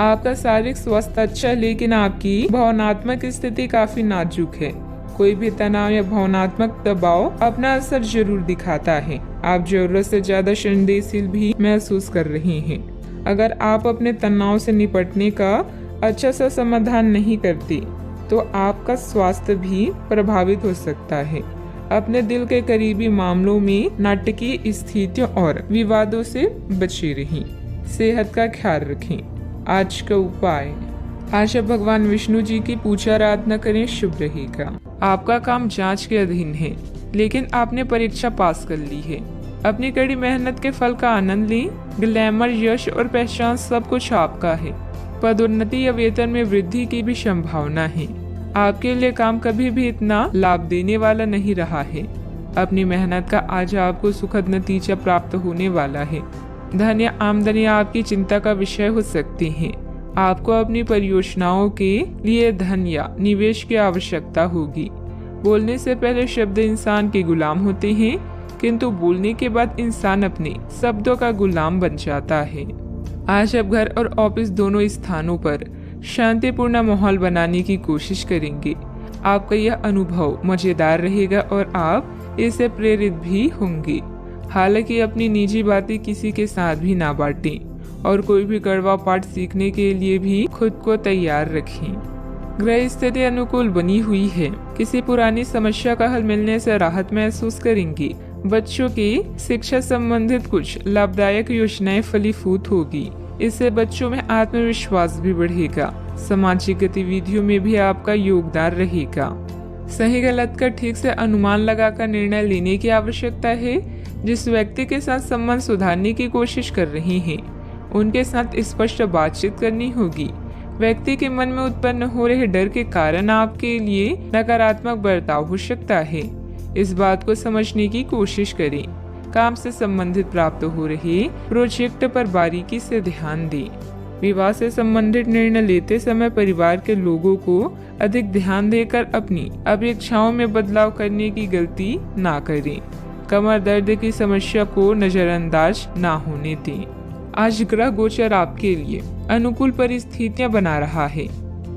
[SPEAKER 1] आपका शारीरिक स्वास्थ्य अच्छा, लेकिन आपकी भावनात्मक स्थिति काफी नाजुक है। कोई भी तनाव या भावनात्मक दबाव अपना असर जरूर दिखाता है। आप जरूरत से ज्यादा संवेदनशील भी महसूस कर रहे हैं। अगर आप अपने तनाव से निपटने का अच्छा सा समाधान नहीं करते तो आपका स्वास्थ्य भी प्रभावित हो सकता है। अपने दिल के करीबी मामलों में नाटकीय स्थितियों और विवादों से बचे रहें। सेहत का ख्याल रखें। आज का उपाय, आज आप भगवान विष्णु जी की पूजा आराधना करें, शुभ रहेगा। आपका काम जांच के अधीन है, लेकिन आपने परीक्षा पास कर ली है। अपनी कड़ी मेहनत के फल का आनंद लें। ग्लैमर, यश और पहचान सब कुछ आपका है। पदोन्नति या वेतन में वृद्धि की भी संभावना है। आपके लिए काम कभी भी इतना लाभ देने वाला नहीं रहा है। अपनी मेहनत का आज आपको सुखद नतीजा प्राप्त होने वाला है। धन या आमदनी आपकी चिंता का विषय हो सकती है। आपको अपनी परियोजनाओं के लिए धन या निवेश की आवश्यकता होगी। बोलने से पहले शब्द इंसान के गुलाम होते हैं, किंतु बोलने के बाद इंसान अपने शब्दों का गुलाम बन जाता है। आज आप घर और ऑफिस दोनों स्थानों पर शांतिपूर्ण माहौल बनाने की कोशिश करेंगे। आपका यह अनुभव मजेदार रहेगा और आप इससे प्रेरित भी होंगे। हालांकि अपनी निजी बातें किसी के साथ भी ना बांटें और कोई भी कड़वा पाठ सीखने के लिए भी खुद को तैयार रखें। ग्रह स्थिति अनुकूल बनी हुई है। किसी पुरानी समस्या का हल मिलने से राहत महसूस करेंगे। बच्चों की शिक्षा संबंधित कुछ लाभदायक योजनाएं फलीभूत होगी। इससे बच्चों में आत्मविश्वास भी बढ़ेगा। सामाजिक गतिविधियों में भी आपका योगदान रहेगा। सही गलत का ठीक से अनुमान लगाकर निर्णय लेने की आवश्यकता है। जिस व्यक्ति के साथ संबंध सुधारने की कोशिश कर रहे हैं, उनके साथ स्पष्ट बातचीत करनी होगी। व्यक्ति के मन में उत्पन्न हो रहे डर के कारण आपके लिए नकारात्मक बर्ताव हो सकता है। इस बात को समझने की कोशिश करें। काम से संबंधित प्राप्त हो रहे प्रोजेक्ट पर बारीकी से ध्यान दें। विवाह से संबंधित निर्णय लेते समय परिवार के लोगों को अधिक ध्यान देकर अपनी अपेक्षाओं में बदलाव करने की गलती ना करें। कमर दर्द की समस्या को नजरअंदाज ना होने दें। आज ग्रह गोचर आपके लिए अनुकूल परिस्थितियां बना रहा है।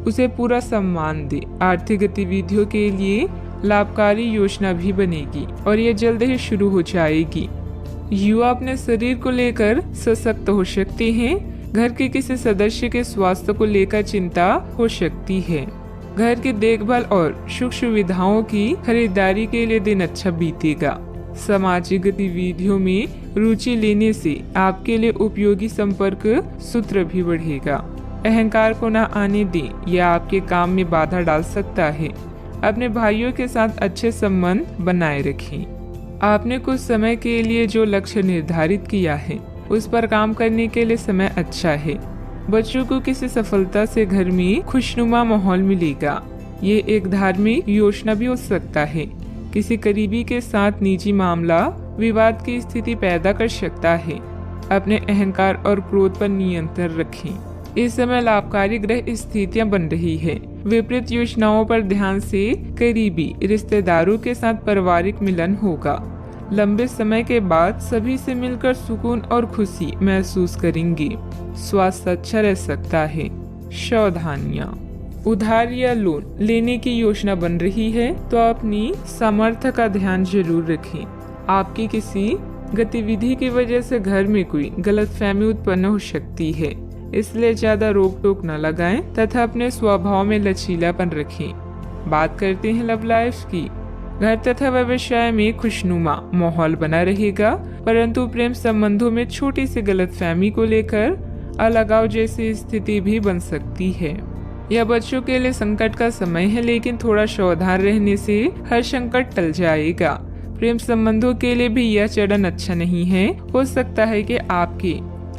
[SPEAKER 1] उसे पूरा सम्मान दे। आर्थिक गतिविधियों के लिए लाभकारी योजना भी बनेगी और ये जल्द ही शुरू हो जाएगी। युवा अपने शरीर को लेकर सशक्त हो सकते हैं। घर के किसी सदस्य के स्वास्थ्य को लेकर चिंता हो सकती है। घर की देखभाल और सुख सुविधाओं की खरीदारी के लिए दिन अच्छा बीतेगा। सामाजिक गतिविधियों में रुचि लेने से आपके लिए उपयोगी संपर्क सूत्र भी बढ़ेगा। अहंकार को न आने दें, यह आपके काम में बाधा डाल सकता है। अपने भाइयों के साथ अच्छे संबंध बनाए रखें। आपने कुछ समय के लिए जो लक्ष्य निर्धारित किया है उस पर काम करने के लिए समय अच्छा है। बच्चों को किसी सफलता से घर में खुशनुमा माहौल मिलेगा। ये एक धार्मिक योजना भी हो सकता है। किसी करीबी के साथ निजी मामला विवाद की स्थिति पैदा कर सकता है। अपने अहंकार और क्रोध पर नियंत्रण रखें। इस समय लाभकारी ग्रह स्थितियां बन रही है। विपरीत योजनाओं पर ध्यान से करीबी रिश्तेदारों के साथ पारिवारिक मिलन होगा। लंबे समय के बाद सभी से मिलकर सुकून और खुशी महसूस करेंगे। स्वास्थ्य अच्छा रह सकता है। सावधानियां, उधार या लोन लेने की योजना बन रही है तो अपनी सामर्थ्य का ध्यान जरूर रखें। आपकी किसी गतिविधि की वजह से घर में कोई गलतफहमी उत्पन्न हो सकती है, इसलिए ज्यादा रोक टोक न लगाएं तथा अपने स्वभाव में लचीलापन रखें। बात करते हैं लव लाइफ की। घर तथा व्यवसाय में खुशनुमा माहौल बना रहेगा, परंतु प्रेम संबंधों में छोटी सी गलतफहमी को लेकर अलगाव जैसी स्थिति भी बन सकती है। यह बच्चों के लिए संकट का समय है, लेकिन थोड़ा सावधान रहने से हर संकट टल जाएगा। प्रेम संबंधों के लिए भी यह चरण अच्छा नहीं है। हो सकता है कि आपके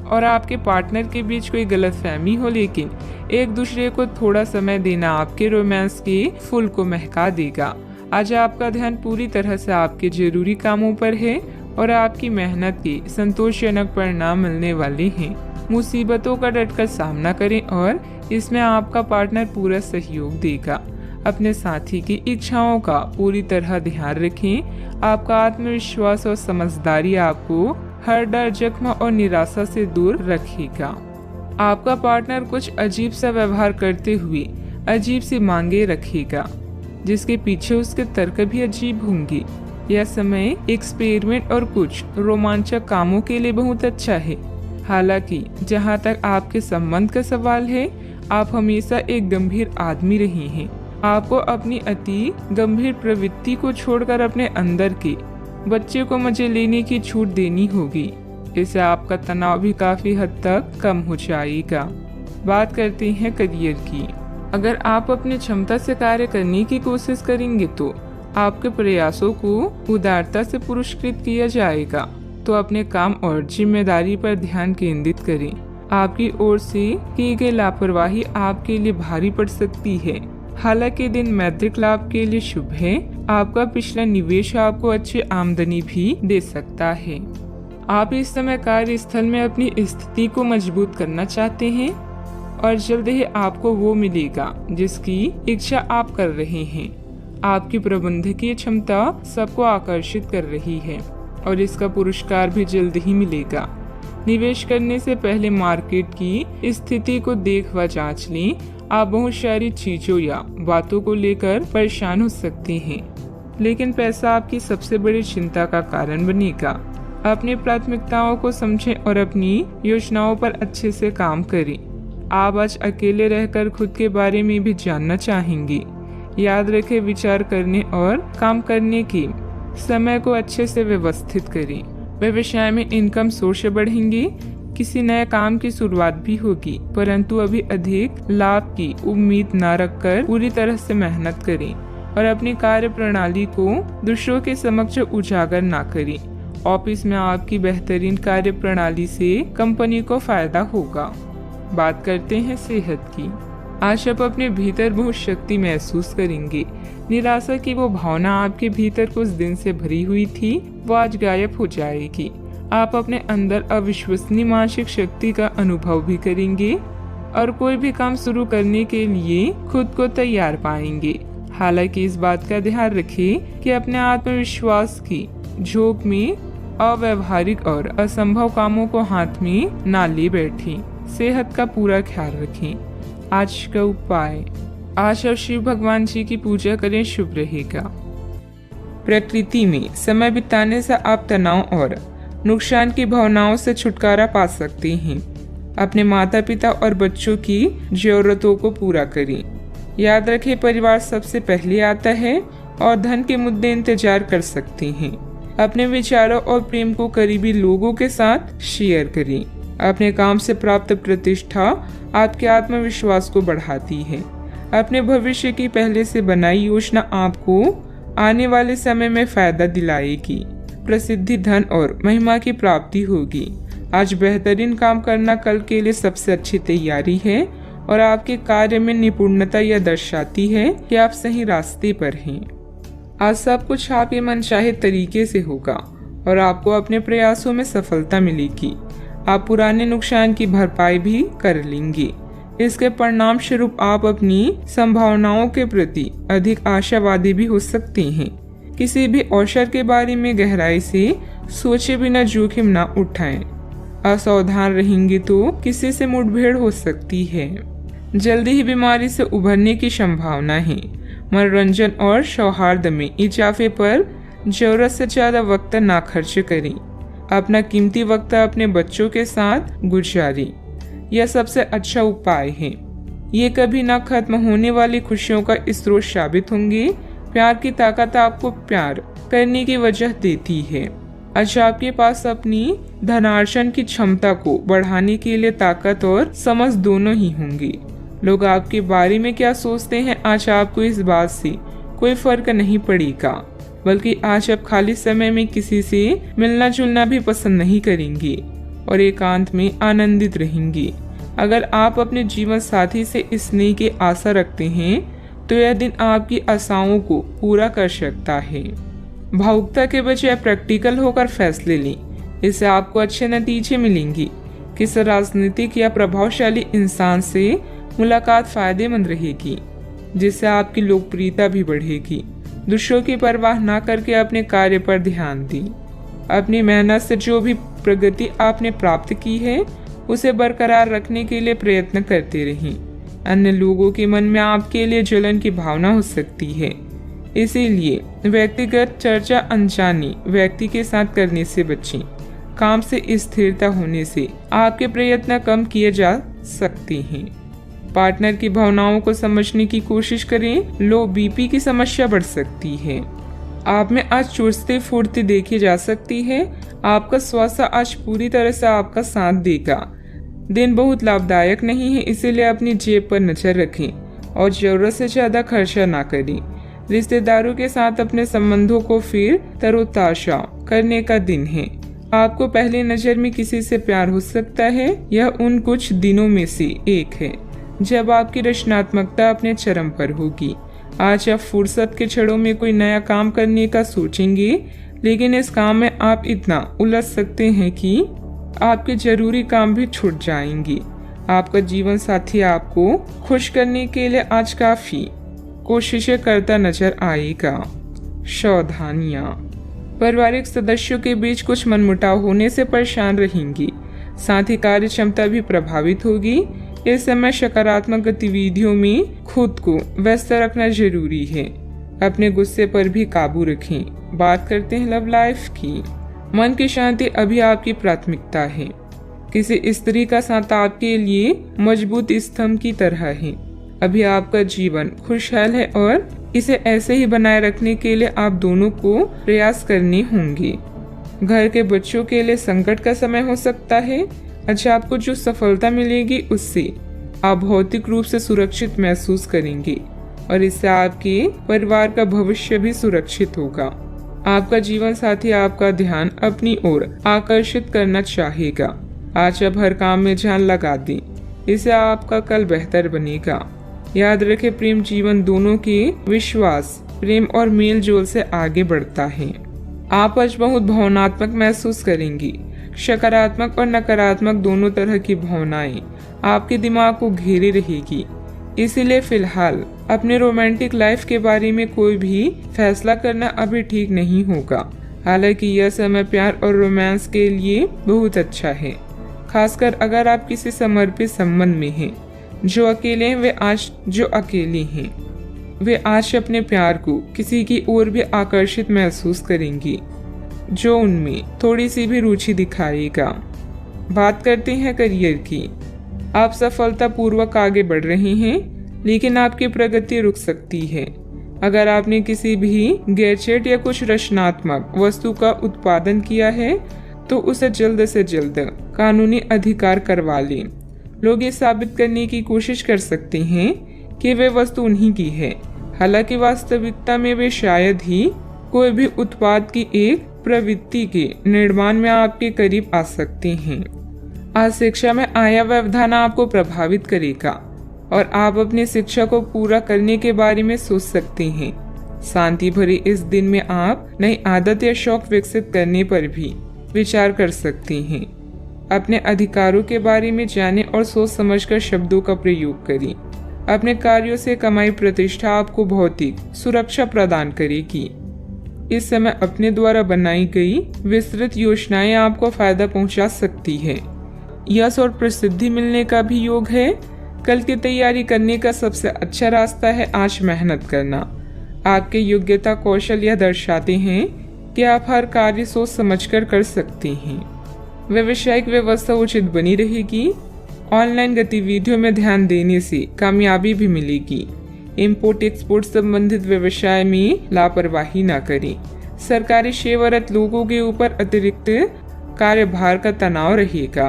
[SPEAKER 1] और आपके पार्टनर के बीच कोई गलतफहमी हो, लेकिन एक दूसरे को थोड़ा समय देना आपके रोमांस के फूल को महका देगा। आज आपका ध्यान पूरी तरह से आपके जरूरी कामों पर है और आपकी मेहनत के संतोषजनक परिणाम मिलने वाले हैं। मुसीबतों का डटकर सामना करें और इसमें आपका पार्टनर पूरा सहयोग देगा। अपने साथी की इच्छाओं का पूरी तरह ध्यान रखें। आपका आत्मविश्वास और समझदारी आपको हर डर, जख्म और निराशा से दूर रखेगा। आपका पार्टनर कुछ अजीब सा व्यवहार करते हुए अजीब सी मांगे रखेगा, जिसके पीछे उसके तर्क भी अजीब होंगे। यह समय एक्सपेरिमेंट और कुछ रोमांचक कामों के लिए बहुत अच्छा है। हालांकि जहां तक आपके संबंध का सवाल है, आप हमेशा एक गंभीर आदमी रहे हैं। आपको अपनी अति गंभीर प्रवृत्ति को छोड़कर अपने अंदर के बच्चे को मजे लेने की छूट देनी होगी। इससे आपका तनाव भी काफी हद तक कम हो जाएगा। बात करते हैं करियर की। अगर आप अपनी क्षमता से कार्य करने की कोशिश करेंगे तो आपके प्रयासों को उदारता से पुरस्कृत किया जाएगा। तो अपने काम और जिम्मेदारी पर ध्यान केंद्रित करें। आपकी ओर से की गई लापरवाही आपके लिए भारी पड़ सकती है। हालांकि दिन मैत्रिक लाभ के लिए शुभ है। आपका पिछला निवेश आपको अच्छी आमदनी भी दे सकता है। आप इस समय कार्यस्थल में अपनी स्थिति को मजबूत करना चाहते हैं और जल्द ही आपको वो मिलेगा जिसकी इच्छा आप कर रहे हैं। आपकी प्रबंधकीय क्षमता सबको आकर्षित कर रही है और इसका पुरस्कार भी जल्द ही मिलेगा। निवेश करने से पहले मार्केट की स्थिति को देख व जांच लें। आप बहुत सारी चीजों या बातों को लेकर परेशान हो सकते हैं, लेकिन पैसा आपकी सबसे बड़ी चिंता का कारण बनेगा। अपनी प्राथमिकताओं को समझें और अपनी योजनाओं पर अच्छे से काम करें। आप आज अकेले रहकर खुद के बारे में भी जानना चाहेंगे। याद रखें, विचार करने और काम करने के समय को अच्छे से व्यवस्थित करें। व्यवसाय में इनकम सोर्स बढ़ेंगे। किसी नए काम की शुरुआत भी होगी, परंतु अभी अधिक लाभ की उम्मीद न रखकर पूरी तरह से मेहनत करें और अपनी कार्य प्रणाली को दूसरों के समक्ष उजागर न करें। ऑफिस में आपकी बेहतरीन कार्य प्रणाली से कंपनी को फायदा होगा। बात करते हैं सेहत की। आज आप अपने भीतर बहुत शक्ति महसूस करेंगे। निराशा की वो भावना आपके भीतर कुछ दिन से भरी हुई थी, वो आज गायब हो जाएगी। आप अपने अंदर अविश्वसनीय मानसिक शक्ति का अनुभव भी करेंगे और कोई भी काम शुरू करने के लिए खुद को तैयार पाएंगे। हालांकि इस बात का ध्यान रखें कि अपने आत्मविश्वास की झोंक में अव्यवहारिक और असंभव कामों को हाथ में ना ले बैठें। सेहत का पूरा ख्याल रखें। आज का उपाय, आज और शिव भगवान जी की पूजा करें, शुभ रहेगा। प्रकृति में समय बिताने से आप तनाव और नुकसान की भावनाओं से छुटकारा पा सकते हैं। अपने माता पिता और बच्चों की जरूरतों को पूरा करें। याद रखें, परिवार सबसे पहले आता है और धन के मुद्दे इंतजार कर सकते हैं। अपने विचारों और प्रेम को करीबी लोगों के साथ शेयर करें। अपने काम से प्राप्त प्रतिष्ठा आपके आत्मविश्वास को बढ़ाती है। अपने भविष्य की पहले से बनाई योजना आपको आने वाले समय में फायदा दिलाएगी। प्रसिद्धि, धन और महिमा की प्राप्ति होगी। आज बेहतरीन काम करना कल के लिए सबसे अच्छी तैयारी है और आपके कार्य में निपुणता यह दर्शाती है कि आप सही रास्ते पर हैं। आज सब कुछ आपके मनचाहे तरीके से होगा और आपको अपने प्रयासों में सफलता मिलेगी। आप पुराने नुकसान की भरपाई भी कर लेंगे। इसके परिणाम स्वरूप आप अपनी संभावनाओं के प्रति अधिक आशावादी भी हो सकते हैं। किसी भी अवसर के बारे में गहराई से सोचे बिना जोखिम न उठाएं। असावधान रहेंगे तो किसी से मुठभेड़ हो सकती है। जल्दी ही बीमारी से उभरने की संभावना है। मनोरंजन और सौहार्द में इजाफे पर जरूरत से ज्यादा वक्त ना खर्च करें। अपना कीमती वक्त अपने बच्चों के साथ गुजारें। यह सबसे अच्छा उपाय है। ये कभी ना खत्म होने वाली खुशियों का स्रोत साबित होंगे। प्यार की ताकत आपको प्यार करने की वजह देती है। आज आपके पास अपनी धनार्जन की क्षमता को बढ़ाने के लिए ताकत और समझ दोनों ही होंगी। लोग आपके बारे में क्या सोचते हैं, आज आपको इस बात से कोई फर्क नहीं पड़ेगा, बल्कि आज आप खाली समय में किसी से मिलना जुलना भी पसंद नहीं करेंगे और एकांत में आनंदित रहेंगे। अगर आप अपने जीवन साथी से स्नेह की आशा रखते हैं तो यह दिन आपकी आशाओं को पूरा कर सकता है। भावुकता के बजाय प्रैक्टिकल होकर फैसले लें, इससे आपको अच्छे नतीजे मिलेंगे। किसी राजनीतिक या प्रभावशाली इंसान से मुलाकात फायदेमंद रहेगी, जिससे आपकी लोकप्रियता भी बढ़ेगी। दूसरों की परवाह न करके अपने कार्य पर ध्यान दें। अपनी मेहनत से जो भी प्रगति आपने प्राप्त की है उसे बरकरार रखने के लिए प्रयत्न करते रहें। अन्य लोगों के मन में आपके लिए जलन की भावना हो सकती है, इसीलिए व्यक्तिगत चर्चा अनजाने व्यक्ति के साथ करने से बचें। काम से स्थिरता होने से आपके प्रयत्न कम किए जा सकते हैं। पार्टनर की भावनाओं को समझने की कोशिश करें। लो बीपी की समस्या बढ़ सकती है। आप में आज चुस्ती फुर्ती देखी जा सकती है। आपका स्वास्थ्य आज पूरी तरह से आपका साथ देगा। दिन बहुत लाभदायक नहीं है, इसीलिए अपनी जेब पर नजर रखें और जरूरत से ज्यादा खर्चा ना करें। रिश्तेदारों के साथ अपने संबंधों को फिर तरोताजा करने का दिन है। आपको पहली नजर में किसी से प्यार हो सकता है। यह उन कुछ दिनों में से एक है जब आपकी रचनात्मकता अपने चरम पर होगी। आज आप फुर्सत के क्षणों में कोई नया काम करने का सोचेंगे, लेकिन इस काम में आप इतना उलझ सकते हैं कि आपके जरूरी काम भी छूट जाएंगे। आपका जीवन साथी आपको खुश करने के लिए आज काफी कोशिशें करता नजर आएगा। सावधानियां, पारिवारिक सदस्यों के बीच कुछ मनमुटाव होने से परेशान रहेंगी। साथ ही कार्य क्षमता भी प्रभावित होगी। इस समय सकारात्मक गतिविधियों में खुद को व्यस्त रखना जरूरी है। अपने गुस्से पर भी काबू रखें। बात करते हैं लव लाइफ की। मन की शांति अभी आपकी प्राथमिकता है। किसी स्त्री का साथ आपके लिए मजबूत स्तंभ की तरह है। अभी आपका जीवन खुशहाल है और इसे ऐसे ही बनाए रखने के लिए आप दोनों को प्रयास करने होंगे। घर के बच्चों के लिए संकट का समय हो सकता है। अच्छा, आपको जो सफलता मिलेगी उससे आप भौतिक रूप से सुरक्षित महसूस करेंगे और इससे आपके परिवार का भविष्य भी सुरक्षित होगा। आपका जीवन साथी आपका ध्यान अपनी ओर आकर्षित करना चाहेगा। आज आप हर काम में जान लगा दें, इससे आपका कल बेहतर बनेगा। याद रखें, प्रेम जीवन दोनों के विश्वास, प्रेम और मेल जोल से आगे बढ़ता है। आप आज बहुत भावनात्मक महसूस करेंगी। सकारात्मक और नकारात्मक दोनों तरह की भावनाएं आपके दिमाग को घेरे रहेगी। इसीलिए फिलहाल अपने रोमांटिक लाइफ के बारे में कोई भी फैसला करना अभी ठीक नहीं होगा। हालांकि यह समय प्यार और रोमांस के लिए बहुत अच्छा है, खासकर अगर आप किसी समर्पित संबंध में हैं। जो अकेले हैं वे आज अपने प्यार को किसी की ओर भी आकर्षित महसूस करेंगी जो उनमें थोड़ी सी भी रुचि दिखाएगा। बात करते हैं करियर की। आप सफलतापूर्वक आगे बढ़ रहे हैं, लेकिन आपकी प्रगति रुक सकती है। अगर आपने किसी भी गैजेट या कुछ रचनात्मक वस्तु का उत्पादन किया है तो उसे जल्द से जल्द कानूनी अधिकार करवा लें। लोग ये साबित करने की कोशिश कर सकते हैं कि वे वस्तु उन्हीं की है, हालांकि वास्तविकता में वे शायद ही कोई भी उत्पाद की एक प्रवृत्ति के निर्माण में आपके करीब आ सकते हैं। आज शिक्षा में आया व्यवधान आपको प्रभावित करेगा और आप अपनी शिक्षा को पूरा करने के बारे में सोच सकते हैं। शांति भरे इस दिन में आप नई आदत या शौक विकसित करने पर भी विचार कर सकते हैं। अपने अधिकारों के बारे में जानें और सोच समझकर शब्दों का प्रयोग करें। अपने कार्यों से कमाई प्रतिष्ठा आपको भौतिक सुरक्षा प्रदान करेगी। इस समय अपने द्वारा बनाई गई विस्तृत योजनाएं आपको फायदा पहुंचा सकती है। यश और प्रसिद्धि मिलने का भी योग है। कल की तैयारी करने का सबसे अच्छा रास्ता है आज मेहनत करना। आपके योग्यता कौशल यह दर्शाते हैं कि आप हर कार्य सोच समझकर कर सकते हैं। व्यावसायिक व्यवस्था उचित बनी रहेगी। ऑनलाइन गतिविधियों में ध्यान देने से कामयाबी भी मिलेगी। इंपोर्ट एक्सपोर्ट संबंधित व्यवसाय में लापरवाही न करें। सरकारी सेवारत लोगों के ऊपर अतिरिक्त कार्यभार का तनाव रहेगा।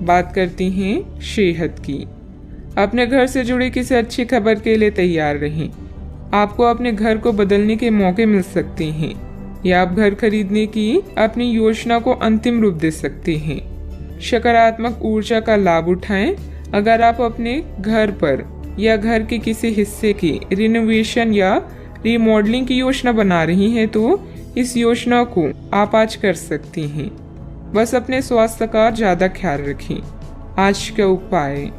[SPEAKER 1] बात करते हैं सेहत की। अपने घर से जुड़ी किसी अच्छी खबर के लिए तैयार रहें। आपको अपने घर को बदलने के मौके मिल सकते हैं या आप घर खरीदने की अपनी योजना को अंतिम रूप दे सकते हैं। सकारात्मक ऊर्जा का लाभ उठाएं। अगर आप अपने घर पर या घर के किसी हिस्से की रिनोवेशन या रिमॉडलिंग की योजना बना रही हैं तो इस योजना को आप आज कर सकते हैं। बस अपने स्वास्थ्य का ज्यादा ख्याल रखें। आज का उपाय,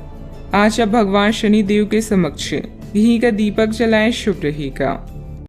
[SPEAKER 1] आज आप भगवान शनि देव के समक्ष घी का दीपक जलाएं, शुभ रहेगा।